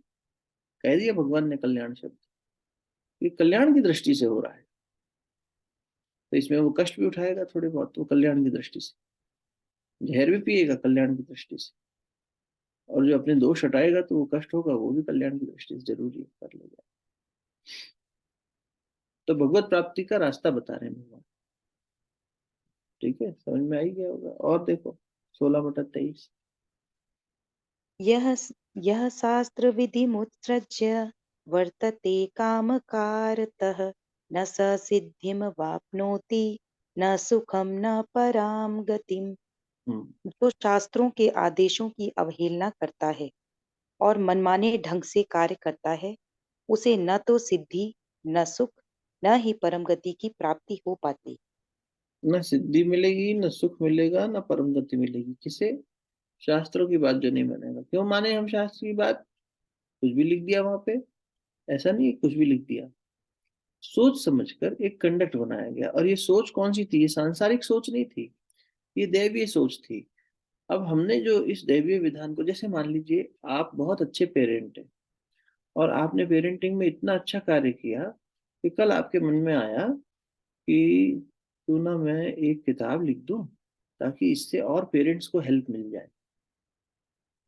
कह दिया भगवान ने कल्याण शब्द, ये कल्याण की दृष्टि से हो रहा है, तो इसमें वो कष्ट भी उठाएगा थोड़े बहुत, तो कल्याण की दृष्टि से, जहर भी पिएगा कल्याण की दृष्टि से, और जो अपने दोष हटाएगा तो वो कष्ट होगा, वो भी कल्याण की दृष्टि से जरूरी है, कर लेगा। तो भगवत प्राप्ति का रास्ता बता रहे हैं भगवान। ठीक है, समझ में आई गया होगा। और देखो 16/23। यह यह शास्त्र विधि मुत्सृज्य वर्तते कामकारतः न स सिद्धिम वाप्नोति न सुखम न पराम गतिम। हम्म। जो शास्त्रों के आदेशों की अवहेलना करता है और मनमाने ढंग से कार्य करता है, उसे न तो सिद्धि, न सुख, न ही परम गति की प्राप्ति हो पाती। न सिद्धि मिलेगी, न सुख मिलेगा, न परम गति मिलेगी, किसे? शास्त्रों की बात जो नहीं मानेगा। क्यों माने हम शास्त्र की बात? कुछ भी लिख दिया वहां पे? ऐसा नहीं है कुछ भी लिख दिया, सोच समझकर एक कंडक्ट बनाया गया। और ये सोच कौन सी थी? ये सांसारिक सोच नहीं थी, ये दैवीय सोच थी। अब हमने जो इस दैवीय विधान को, जैसे मान लीजिए आप बहुत अच्छे पेरेंट हैं, और आपने पेरेंटिंग में इतना अच्छा कार्य किया कि कल आपके मन में आया कि क्यों ना मैं एक किताब लिख दूं, ताकि इससे और पेरेंट्स को हेल्प मिल जाए।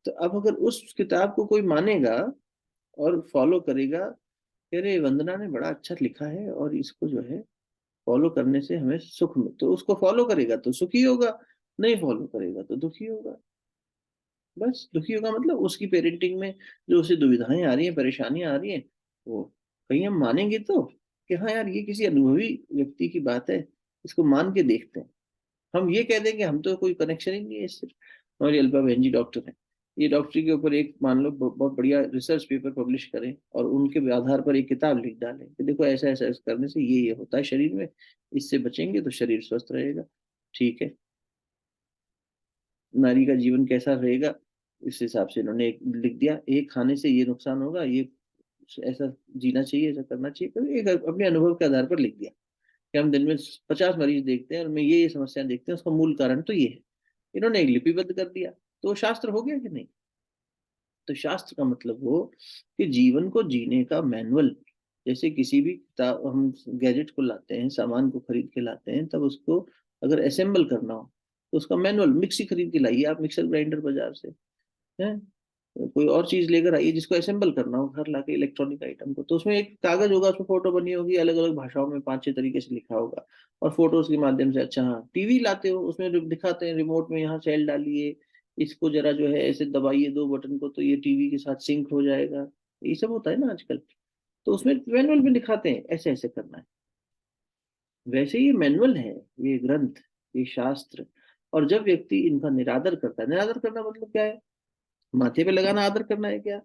तो अब अगर उस किताब को कोई मानेगा और फॉलो करेगा कि अरे वंदना ने बड़ा अच्छा लिखा है और इसको जो है फॉलो करने से हमें सुख मिल, तो उसको फॉलो करेगा तो सुखी होगा, नहीं फॉलो करेगा तो दुखी होगा। बस दुखी होगा, मतलब उसकी पेरेंटिंग में जो उसे दुविधाएं आ रही हैं, परेशानियां आ रही हैं, वो कहीं हम मानेंगे तो कि हाँ यार ये किसी अनुभवी व्यक्ति की बात है, इसको मान के देखते हैं। हम ये कह देंगे हम तो कोई कनेक्शन ही नहीं है इससे, हमारी अल्पा बहन जी डॉक्टर है, ये डॉक्टरी के ऊपर एक मान लो बहुत बढ़िया रिसर्च पेपर पब्लिश करें और उनके आधार पर एक किताब लिख डालें कि देखो ऐसा ऐसा ऐसा करने से ये होता है शरीर में, इससे बचेंगे तो शरीर स्वस्थ रहेगा। ठीक है, नारी का जीवन कैसा रहेगा, इस हिसाब से इन्होंने एक लिख दिया, एक खाने से ये नुकसान होगा, ये ऐसा जीना चाहिए, ऐसा करना चाहिए, कभी एक अपने अनुभव के आधार पर लिख दिया कि हम दिन में 50 मरीज देखते हैं और मैं ये समस्या देखते हैं, उसका मूल कारण तो ये है। इन्होंने एक लिपिबद्ध कर दिया, तो वो शास्त्र हो गया कि नहीं? तो शास्त्र का मतलब वो कि जीवन को जीने का मैनुअल। जैसे किसी भी किताब हम गैजेट को लाते हैं, सामान को खरीद के लाते हैं, तब उसको अगर असेंबल करना हो तो उसका मैनुअल, मिक्सी खरीद के लाइए आप, मिक्सर ग्राइंडर बाजार से, है, कोई और चीज लेकर आइए जिसको असेंबल करना हो घर लाके, इलेक्ट्रॉनिक आइटम को, तो उसमें एक कागज होगा, उसमें फोटो बनी होगी, अलग अलग भाषाओं में 5-6 तरीके से लिखा होगा, और फोटोज के माध्यम से। अच्छा हाँ, टीवी लाते हो, उसमें दिखाते हैं रिमोट में यहाँ सेल डालिए, इसको जरा जो है ऐसे दबाइए 2 बटन को तो ये टीवी के साथ सिंक हो जाएगा, ये सब होता है ना आजकल। तो उसमें मैनुअल में दिखाते हैं ऐसे ऐसे करना है। वैसे ये मैनुअल है, ये ग्रंथ, ये शास्त्र। और जब व्यक्ति इनका निरादर करता है, निरादर करना मतलब क्या है? माथे पे लगाना आदर करना है क्या?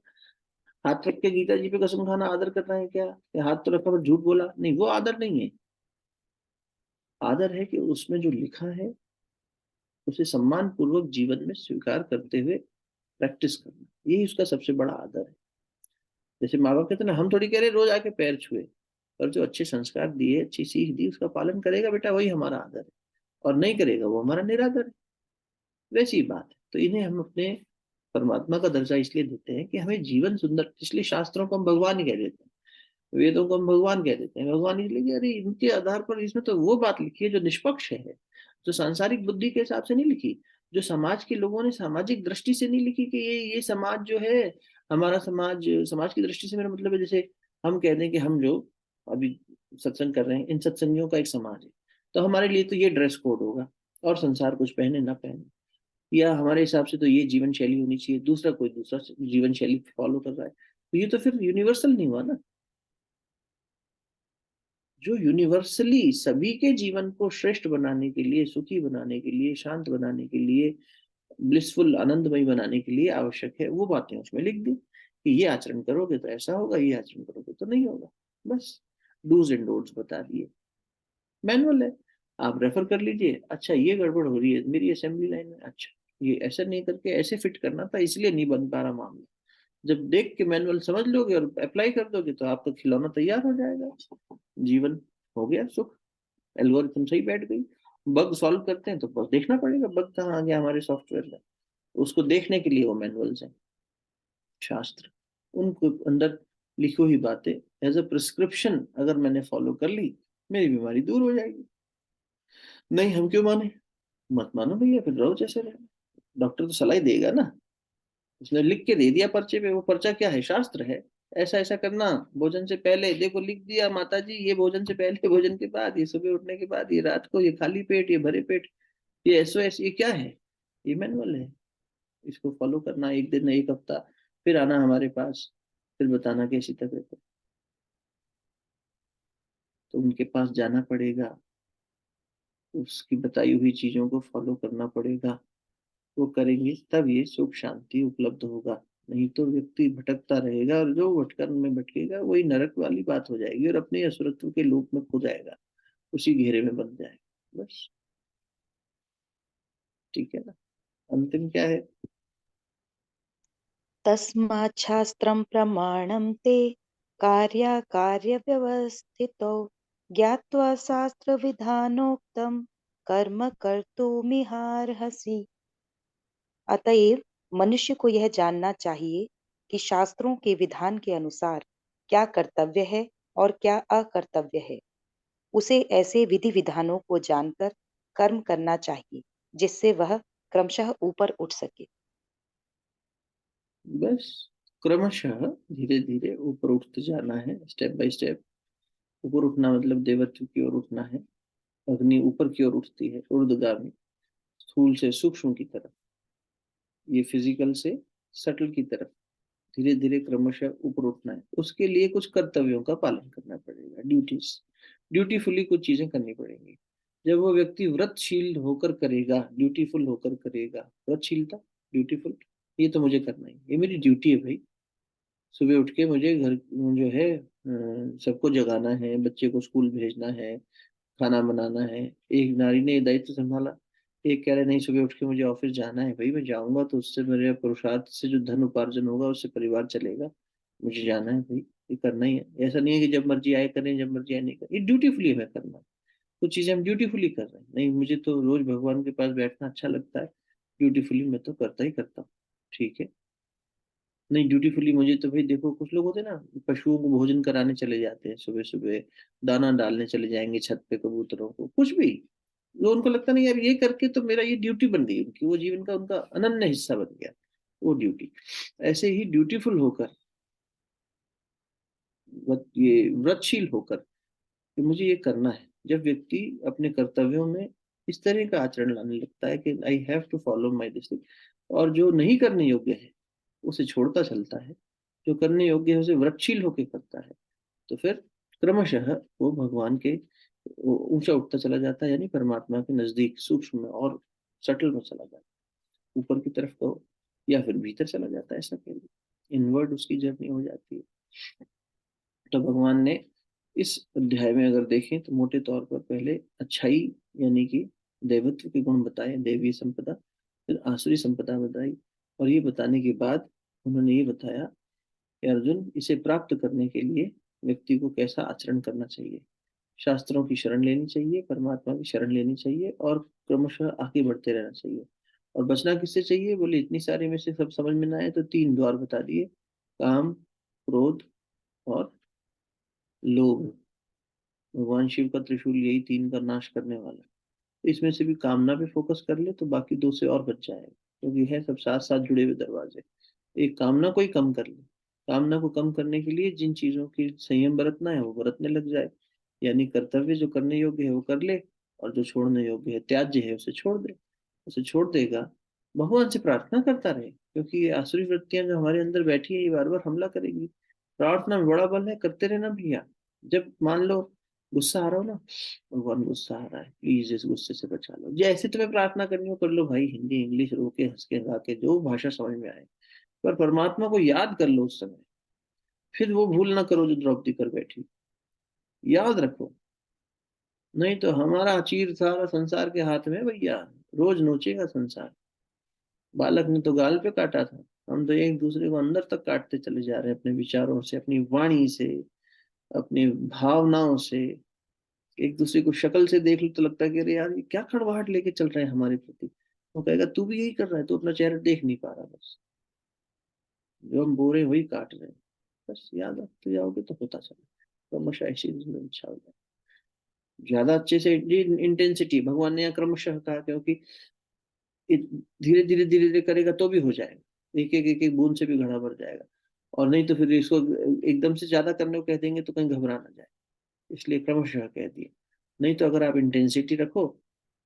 हाथ रख के गीता जी पे कसम खाना आदर करना है क्या? या हाथ तो रखा पर झूठ बोला? नहीं, वो आदर नहीं है। आदर है कि उसमें जो लिखा है उसे सम्मान पूर्वक जीवन में स्वीकार करते हुए प्रैक्टिस करना, यही उसका सबसे बड़ा आदर है। जैसे माँ बाप कहते हैं ना, हम थोड़ी कह रहे रोज आके पैर छुए, पर जो अच्छे संस्कार दिए, अच्छी सीख दी, उसका पालन करेगा बेटा, वही हमारा आदर है, और नहीं करेगा वो हमारा निरादर है। वैसी बात है। तो इन्हें हम अपने परमात्मा का दर्जा इसलिए देते हैं कि हमें जीवन सुंदर, इसलिए शास्त्रों को हम भगवान ही कह देते हैं, वेदों को हम भगवान कह देते हैं। भगवान इसलिए कि अरे इनके आधार पर, इसमें तो वो बात लिखी है जो निष्पक्ष है, जो सांसारिक बुद्धि के हिसाब से नहीं लिखी, जो समाज के लोगों ने सामाजिक दृष्टि से नहीं लिखी कि ये समाज जो है, हमारा समाज, समाज की दृष्टि से मेरा मतलब है जैसे हम कह दें कि हम जो अभी सत्संग कर रहे हैं, इन सत्संगियों का एक समाज है, तो हमारे लिए तो ये ड्रेस कोड होगा, और संसार कुछ पहने ना पहने, या हमारे हिसाब से तो ये जीवन शैली होनी चाहिए, दूसरा कोई दूसरा जीवन शैली फॉलो कर रहा है, तो ये तो फिर यूनिवर्सल नहीं हुआ ना। जो यूनिवर्सली सभी के जीवन को श्रेष्ठ बनाने के लिए, सुखी बनाने के लिए, शांत बनाने के लिए, ब्लिसफुल आनंदमय बनाने के लिए आवश्यक है, वो बातें उसमें लिख दी कि ये आचरण करोगे तो ऐसा होगा, ये आचरण करोगे तो नहीं होगा। बस डूज एंड डोंट्स बता दिए, मैनुअल है, आप रेफर कर लीजिए। अच्छा ये गड़बड़ हो रही है मेरी असेंबली लाइन में, अच्छा ये ऐसा नहीं करके ऐसे फिट करना था, इसलिए नहीं बन पा रहा मामला। जब देख के मैनुअल समझ लोगे और अप्लाई कर दोगे तो आपका खिलौना तैयार हो जाएगा, जीवन हो गया सुख, एल्गोरिथम सही बैठ गई। बग सॉल्व करते हैं तो बस देखना पड़ेगा बग कहाँ आ गया हमारे सॉफ्टवेयर में, उसको देखने के लिए वो मैनुअल्स हैं, शास्त्र, उनको अंदर लिखी हुई बातें एज अ प्रिस्क्रिप्शन अगर मैंने फॉलो कर ली, मेरी बीमारी दूर हो जाएगी। नहीं हम क्यों माने, मत मानो भैया, फिर रहो जैसे रहे, डॉक्टर तो सलाह ही देगा ना, उसने लिख के दे दिया पर्चे पे, वो पर्चा क्या है, शास्त्र है, ऐसा ऐसा करना, भोजन से पहले देखो लिख दिया माता जी, ये भोजन से पहले, भोजन के बाद, ये सुबह उठने के बाद, ये रात को, ये खाली पेट, ये भरे पेट, ये एसओएस, ये क्या है, ये मैनुअल है, इसको फॉलो करना, एक दिन एक हफ्ता, फिर आना हमारे पास, फिर बताना कैसी तबीयत है। तो उनके पास जाना पड़ेगा, उसकी बताई हुई चीजों को फॉलो करना पड़ेगा, वो करेंगे तब ये सुख शांति उपलब्ध होगा। नहीं तो व्यक्ति भटकता रहेगा, और जो भटकन में भटकेगा वही नरक वाली बात हो जाएगी, और अपने असुरत्व के लोक में खो जाएगा, उसी घेरे में बन जाएगा बस। ठीक है ना, अंतिम क्या है। तस्मात् शास्त्रं प्रमाणं ते कार्याकार्यव्यवस्थितौ ज्ञात्वा शास्त्रविधानोक्तं कर्म कर्तुमिहार्हसि। अतएव मनुष्य को यह जानना चाहिए कि शास्त्रों के विधान के अनुसार क्या कर्तव्य है और क्या अकर्तव्य है। उसे ऐसे विधि विधानों को जानकर कर्म करना चाहिए जिससे वह क्रमशः ऊपर उठ सके। बस क्रमशः धीरे धीरे ऊपर उठते जाना है, स्टेप बाय स्टेप। ऊपर उठना मतलब देवत्व की ओर उठना है, अग्नि ऊपर की ओर उठती है ऊर्ध्वगामी, स्थूल से सूक्ष्म की तरफ, ये फिजिकल से सटल की तरफ, धीरे धीरे क्रमशः ऊपर उठना है। उसके लिए कुछ कर्तव्यों का पालन करना पड़ेगा, ड्यूटीज, ड्यूटीफुली कुछ चीजें करनी पड़ेंगी। जब वो व्यक्ति व्रतशील होकर करेगा, ड्यूटीफुल होकर करेगा, व्रतशीलता, ड्यूटीफुल, ये तो मुझे करना ही, ये मेरी ड्यूटी है भाई, सुबह उठ के मुझे घर जो है सबको जगाना है, बच्चे को स्कूल भेजना है, खाना बनाना है। एक नारी ने ये दायित्व संभाला, एक कह रहे नहीं सुबह उठ के मुझे ऑफिस जाना है, भाई मैं जाऊंगा तो उससे मेरे पुरुषार्थ से जो धन उपार्जन होगा उससे परिवार चलेगा, मुझे जाना है भाई, ये करना ही है। ऐसा नहीं है कि जब मर्जी आए करें, जब मर्जी आए नहीं करें, ये ड्यूटीफुली हमें करना है। कुछ चीजें हम ड्यूटीफुली कर रहे हैं, नहीं मुझे तो रोज भगवान के पास बैठना अच्छा लगता है, ड्यूटीफुली मैं तो करता ही करता हूँ, ठीक है। नहीं ड्यूटीफुली मुझे तो भाई, देखो कुछ लोग होते हैं ना, पशुओं को भोजन कराने चले जाते हैं सुबह सुबह, दाना डालने चले जाएंगे छत पे कबूतरों को, कुछ भी, जो उनको लगता नहीं यार ये करके तो मेरा ये ड्यूटी बन गई उनकी, वो जीवन का उनका अनन्य हिस्सा बन गया वो ड्यूटी। ऐसे ही ड्यूटीफुल होकर, ये व्रतशील होकर कि मुझे ये करना है, जब व्यक्ति अपने कर्तव्यों में इस तरह का आचरण लाने लगता है कि I have to follow my this, और जो नहीं करने योग्य है उसे छोड़ता चलता है, जो करने योग्य है उसे व्रतशील होकर करता है, तो फिर क्रमशः वो भगवान के ऊंचा उठता चला जाता है, यानी परमात्मा के नजदीक सूक्ष्म में और सटल में चला जाता है, ऊपर की तरफ कहो या फिर भीतर चला जाता है, ऐसा कह लो, इनवर्ड उसकी जर्नी हो जाती है। तो भगवान ने इस अध्याय में अगर देखें तो मोटे तौर पर पहले अच्छाई यानी कि देवत्व के गुण बताए, देवी संपदा, फिर आसुरी संपदा बताई, और ये बताने के बाद उन्होंने ये बताया कि अर्जुन इसे प्राप्त करने के लिए व्यक्ति को कैसा आचरण करना चाहिए, शास्त्रों की शरण लेनी चाहिए, परमात्मा की शरण लेनी चाहिए, और क्रमशः आगे बढ़ते रहना चाहिए। और बचना किससे चाहिए, बोले इतनी सारी में से सब समझ में ना आए तो तीन द्वार बता दिए, काम, क्रोध और लोभ। भगवान शिव का त्रिशूल यही तीन का नाश करने वाला है। तो इसमें से भी कामना पे फोकस कर ले तो बाकी दो से और बच जाएगा, क्योंकि है सब साथ साथ जुड़े हुए दरवाजे, एक कामना को ही कम कर ले कामना को कम करने के लिए जिन चीजों की संयम बरतना है वो बरतने लग जाए। यानी कर्तव्य जो करने योग्य है वो कर ले, और जो छोड़ने योग्य है, त्याज्य है, उसे छोड़ दे। उसे छोड़ देगा, भगवान से प्रार्थना करता रहे, क्योंकि ये आसुरी वृत्तियां जो हमारे अंदर बैठी है ये बार बार हमला करेंगी। प्रार्थना में बड़ा बल है, करते रहना भैया। जब मान लो गुस्सा आ रहा हो ना, भगवान गुस्सा आ रहा है, प्लीज इस गुस्से से बचा लो, जैसे तुम्हें प्रार्थना करनी हो कर लो भाई, हिंदी इंग्लिश रो के हंस के गा के जो भाषा समझ में आए, पर परमात्मा को याद कर लो उस समय। फिर वो भूल ना करो जो द्रौपदी कर बैठी, याद रखो। नहीं तो हमारा चीर सारा संसार के हाथ में है भैया, रोज नोचेगा संसार। बालक ने तो गाल पे काटा था, हम तो एक दूसरे को अंदर तक काटते चले जा रहे हैं, अपने विचारों से, अपनी वाणी से, अपनी भावनाओं से। एक दूसरे को शक्ल से देख लो तो लगता है कि अरे यार ये क्या खड़वाहट लेके चल रहे हैं हमारे प्रति। वो कहेगा तू भी यही कर रहा है, तू अपना चेहरा देख नहीं पा रहा, बस जो हम बोल रहे हैं वही काट रहे हैं। बस याद रखते जाओगे तो होता चला, क्रमशः ऐसी जिंदगी में अच्छा हो जाए। ज्यादा अच्छे से इंटेंसिटी भगवान ने यहाँ क्रमशः कहा, क्योंकि धीरे धीरे धीरे धीरे करेगा तो भी हो जाएगा, एक एक बूंद से भी घड़ा भर जाएगा। और नहीं तो फिर इसको एकदम से ज्यादा करने को कह देंगे तो कहीं घबरा ना जाए, इसलिए क्रमशः कह दिए। नहीं तो अगर आप इंटेंसिटी रखो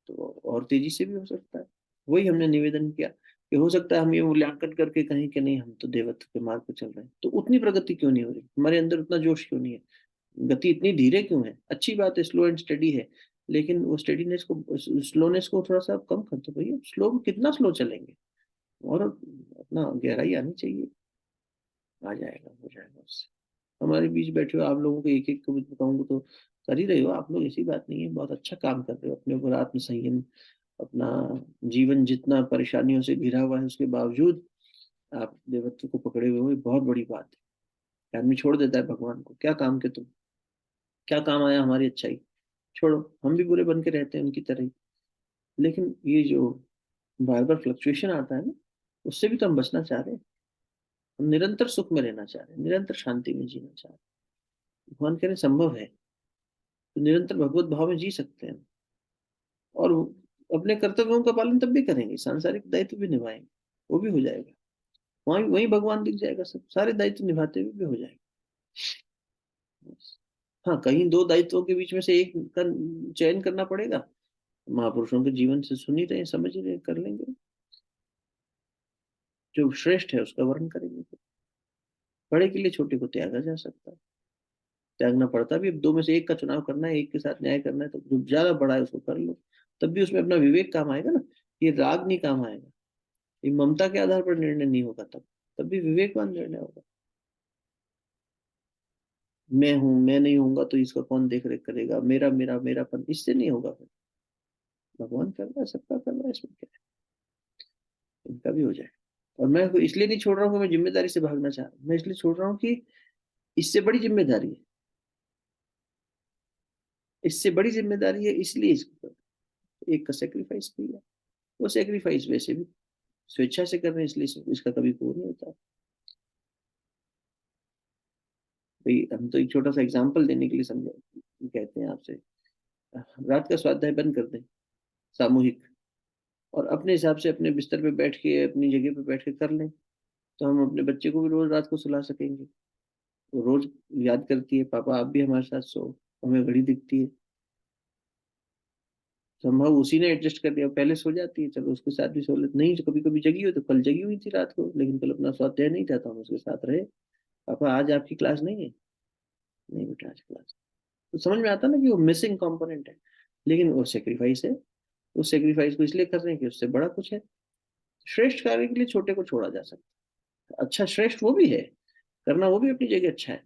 तो और तेजी से भी हो सकता है। वही हमने निवेदन किया कि हो सकता है हम ये मूल्यांकन करके कहीं कि नहीं हम तो देवत्व के मार्ग पर चल रहे हैं, तो उतनी प्रगति क्यों नहीं हो रही, हमारे अंदर उतना जोश क्यों नहीं है, गति इतनी धीरे क्यों है। अच्छी बात है, स्लो एंड स्टडी है, लेकिन वो स्टेडीनेस को, स्लोनेस को थोड़ा सा कम कर दो भैया। स्लो कितना स्लो चलेंगे, और अपना गहराई आनी चाहिए। आ जाएगा, हो जाएगा उससे। हमारे बीच बैठे हो आप लोगों को एक एक को भी बताऊंगा तो कर ही रहे हो आप लोग, ऐसी बात नहीं है, बहुत अच्छा काम कर रहे हो, अपने ऊपर आत्म संयम, अपना जीवन जितना परेशानियों से घिरा हुआ है उसके बावजूद आप देवत्व को पकड़े हुए हो, ये बहुत बड़ी बात है। आदमी छोड़ देता है भगवान को, क्या काम के तुम, क्या काम आया हमारी अच्छाई, छोड़ो, हम भी बुरे बन के रहते हैं उनकी तरह ही। लेकिन ये जो बार बार फ्लक्चुएशन आता है ना, उससे भी तो हम बचना चाह रहे हैं। हम निरंतर सुख में रहना चाह रहे हैं, निरंतर शांति में जीना चाह रहे हैं। भगवान कह रहे संभव है, तो निरंतर भगवत भाव में जी सकते हैं। और अपने कर्तव्यों का पालन तब भी करेंगे, सांसारिक दायित्व भी निभाएंगे, वो भी हो जाएगा। वहीं वहीं भगवान दिख जाएगा, सब सारे दायित्व निभाते हुए भी हो जाएगा। हाँ, कहीं दो दायित्वों के बीच में से एक का चयन करना पड़ेगा। महापुरुषों के जीवन से सुन ही रहे, समझ ही रहे, कर लेंगे, जो श्रेष्ठ है उसका वर्ण करेंगे। बड़े के लिए छोटे को त्यागा जा सकता है, त्यागना पड़ता भी। अब दो में से एक का चुनाव करना है, एक के साथ न्याय करना है, तो जो ज्यादा बड़ा है उसको कर लो। तब भी उसमें अपना विवेक काम आएगा ना, ये राग नहीं काम आएगा, ये ममता के आधार पर निर्णय नहीं होगा। तब भी विवेकवान निर्णय होगा। मैं हूं, मैं नहीं होऊंगा तो इसका कौन देख रेख करेगा, मेरा मेरा मेरापन, इससे नहीं होगा फिर। भगवान कर रहा है, सबका कर रहा है, इसमें क्या है, इनका भी हो जाए। और मैं इसलिए नहीं छोड़ रहा हूँ कि मैं जिम्मेदारी से भागना चाह रहा हूँ, मैं इसलिए छोड़ रहा हूँ कि इससे बड़ी जिम्मेदारी है, इससे बड़ी जिम्मेदारी है, इसलिए इसको कर रहा हूं। एक का सेक्रीफाइस किया, वो सेक्रीफाइस वैसे भी स्वेच्छा से कर रहे हैं, इसलिए इसका कभी वो नहीं होता। भाई हम तो एक छोटा सा एग्जांपल देने के लिए समझा कहते हैं आपसे, रात का स्वाध्याय बंद कर दें सामूहिक, और अपने हिसाब से अपने बिस्तर पे बैठ के, अपनी जगह पे बैठ के कर लें, तो हम अपने बच्चे को भी रोज रात को सुला सकेंगे। वो रोज याद करती है पापा आप भी हमारे साथ सो, हमें घड़ी दिखती है, संभव उसी ने एडजस्ट कर दिया, पहले सो जाती है, चलो उसके साथ भी सो लेते, नहीं कभी कभी जगी हो तो कल जगी हुई थी रात को, लेकिन कल अपना स्वाध्याय नहीं था तो हम उसके साथ रहे। पापा आज आपकी क्लास नहीं है, नहीं बेटा आज क्लास। तो समझ में आता ना कि वो मिसिंग कंपोनेंट है, लेकिन वो सेक्रीफाइस है। उस सेक्रीफाइस को इसलिए कर रहे हैं कि उससे बड़ा कुछ है। श्रेष्ठ कार्य के लिए छोटे को छोड़ा जा सकता है, अच्छा श्रेष्ठ वो भी है, करना वो भी अपनी जगह अच्छा है,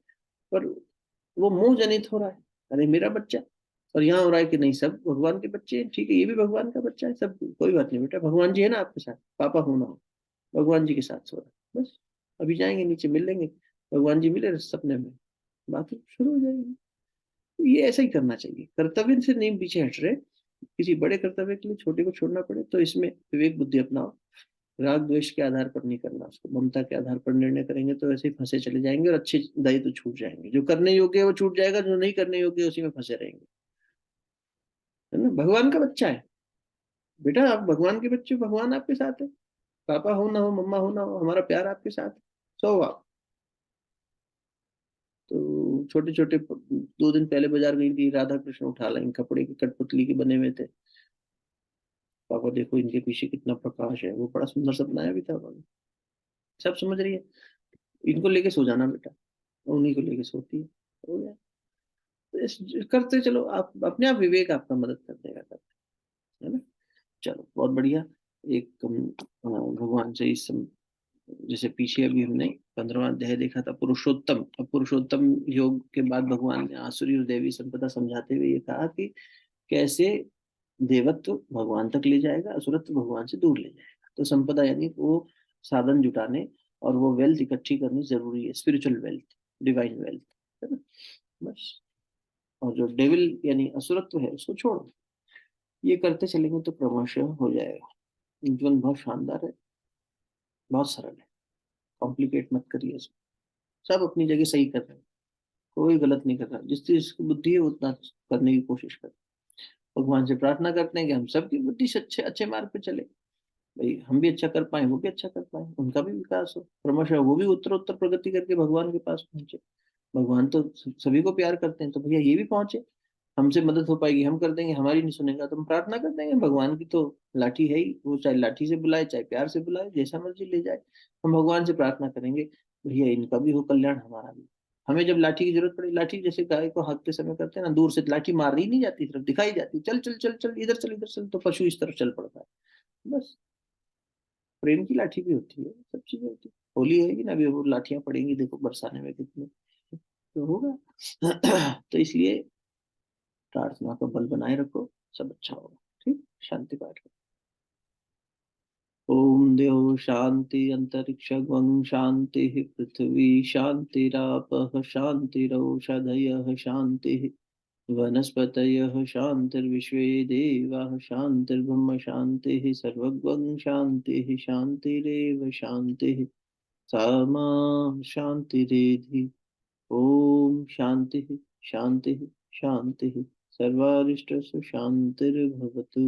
पर वो मोह जनित हो रहा है, अरे मेरा बच्चा। और यहाँ हो रहा है कि नहीं सब भगवान के बच्चे हैं, ठीक है ये भी भगवान का बच्चा है, सब कोई बात नहीं बेटा, भगवान जी है ना आपके साथ, पापा हो ना हो भगवान जी के साथ सो रहा है बस। अभी जाएंगे नीचे मिल लेंगे, भगवान जी मिले सपने में, बात शुरू हो जाएगी। तो ये ऐसा ही करना चाहिए, कर्तव्य से नहीं पीछे हट रहे, किसी बड़े कर्तव्य के लिए छोटे को छोड़ना पड़े तो इसमें विवेक बुद्धि अपनाओ। राग द्वेष के आधार पर नहीं करना उसको, ममता के आधार पर निर्णय करेंगे तो ऐसे ही फंसे चले जाएंगे, और अच्छे दायित्व तो छूट जाएंगे, जो करने योग्य है वो छूट जाएगा, जो नहीं करने योग्य है उसी में फंसे रहेंगे। है ना, भगवान का बच्चा है बेटा, आप भगवान के बच्चे हो, भगवान आपके साथ है, पापा हो ना हो, मम्मा हो ना हो, हमारा प्यार आपके साथ है। सो आप छोटे छोटे 2 दिन पहले बाजार गई थी, राधा कृष्ण उठा लाई, कपड़े के कठपुतली के बने हुए थे। पापा देखो इनके पीछे कितना प्रकाश है, वो बड़ा सुंदर सा बनाया भी था उन्होंने। सब समझ रही है, इनको लेके सो जाना बेटा, उन्हीं को लेके सोती है। हो गया। तो करते चलो, आप अपने आप विवेक आपका मदद कर देगा, करते है ना। चलो बहुत बढ़िया। एक भगवान से इस जैसे पीछे अभी हमने 15वां अध्याय देखा था पुरुषोत्तम। अब पुरुषोत्तम योग के बाद भगवान ने आसुरी और देवी संपदा समझाते हुए ये कहा कि कैसे देवत्व भगवान तक ले जाएगा, असुरत्व भगवान से दूर ले जाएगा। तो संपदा यानी वो साधन जुटाने और वो वेल्थ इकट्ठी करनी जरूरी है, स्पिरिचुअल वेल्थ, डिवाइन वेल्थ, है ना। बस। और जो डेविल यानी असुरत्व है उसको छोड़ो। ये करते चलेंगे तो क्रमशः हो जाएगा। जीवन बहुत शानदार है, बहुत सरल है, कॉम्प्लिकेट मत करिए इसको। सब अपनी जगह सही कर रहे हैं, कोई गलत नहीं कर रहा। जिस चीज की बुद्धि है उतना करने की कोशिश करें। भगवान से प्रार्थना करते हैं कि हम सबकी बुद्धि से अच्छे अच्छे मार्ग पे चले, भाई हम भी अच्छा कर पाए, वो भी अच्छा कर पाए, उनका भी विकास हो क्रमशः, वो भी उत्तर उत्तर प्रगति करके भगवान के पास पहुंचे। भगवान तो सभी को प्यार करते हैं, तो भैया ये भी पहुंचे। हमसे मदद हो पाएगी हम कर देंगे, हमारी नहीं सुनेगा तो हम प्रार्थना कर देंगे। भगवान की तो लाठी है ही, वो चाहे लाठी से बुलाए चाहे प्यार से बुलाए, जैसा मर्जी ले जाए। हम भगवान से प्रार्थना करेंगे भैया इनका भी हो कल्याण, हमारा भी। हमें जब लाठी की जरूरत पड़े, लाठी जैसे गाय को हाँकते समय करते हैं ना, दूर से लाठी मार ही नहीं जाती, सिर्फ दिखाई जाती, चल चल चल चल इधर चल इधर चल, तो पशु इस तरफ चल पड़ता है। बस। प्रेम की लाठी भी होती है, सब चीजें होती है। होली है ना, अभी वो लाठियां पड़ेंगी देखो बरसाने में कितने, तो होगा। तो इसलिए प्रार्थना का बल बनाए रखो, सब अच्छा होगा। ठीक, शांति पाठ करो। ओम देव शांति अंतरिक्ष शांति पृथ्वी शांतिरापः शांतिरौषधयः शांति वनस्पतयः शान्तिर्विश्वे देवाः शान्तिर्ब्रह्म शान्तिः सर्वगं शान्तिः शान्तिरेव शान्तिः सा शान्तिरेधि। ओम शांति शांति शांति सर्वारिष्टसु शांतिर्भवतु।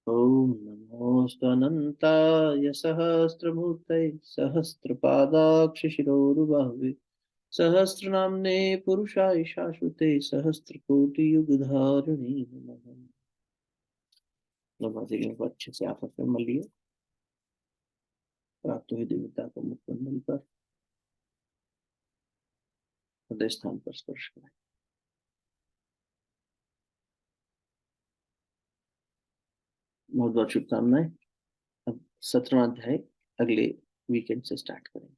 ओम नमोऽस्तु सहस्रमूर्तये सहस्रपादाक्षशिरोरुबाहवे सहस्रनाम्ने पुरुषाय शाश्वते सहस्रकोटियुगधारिणे नमः। नमाज को अच्छे से आपस में मलिए, प्राप्त हुई दिव्यता को मुखमंडल पर, हृदय स्थान पर स्पर्श करें। बहुत बहुत शुभकामनाएं। अब 17वां अध्याय अगले वीकेंड से स्टार्ट करेंगे।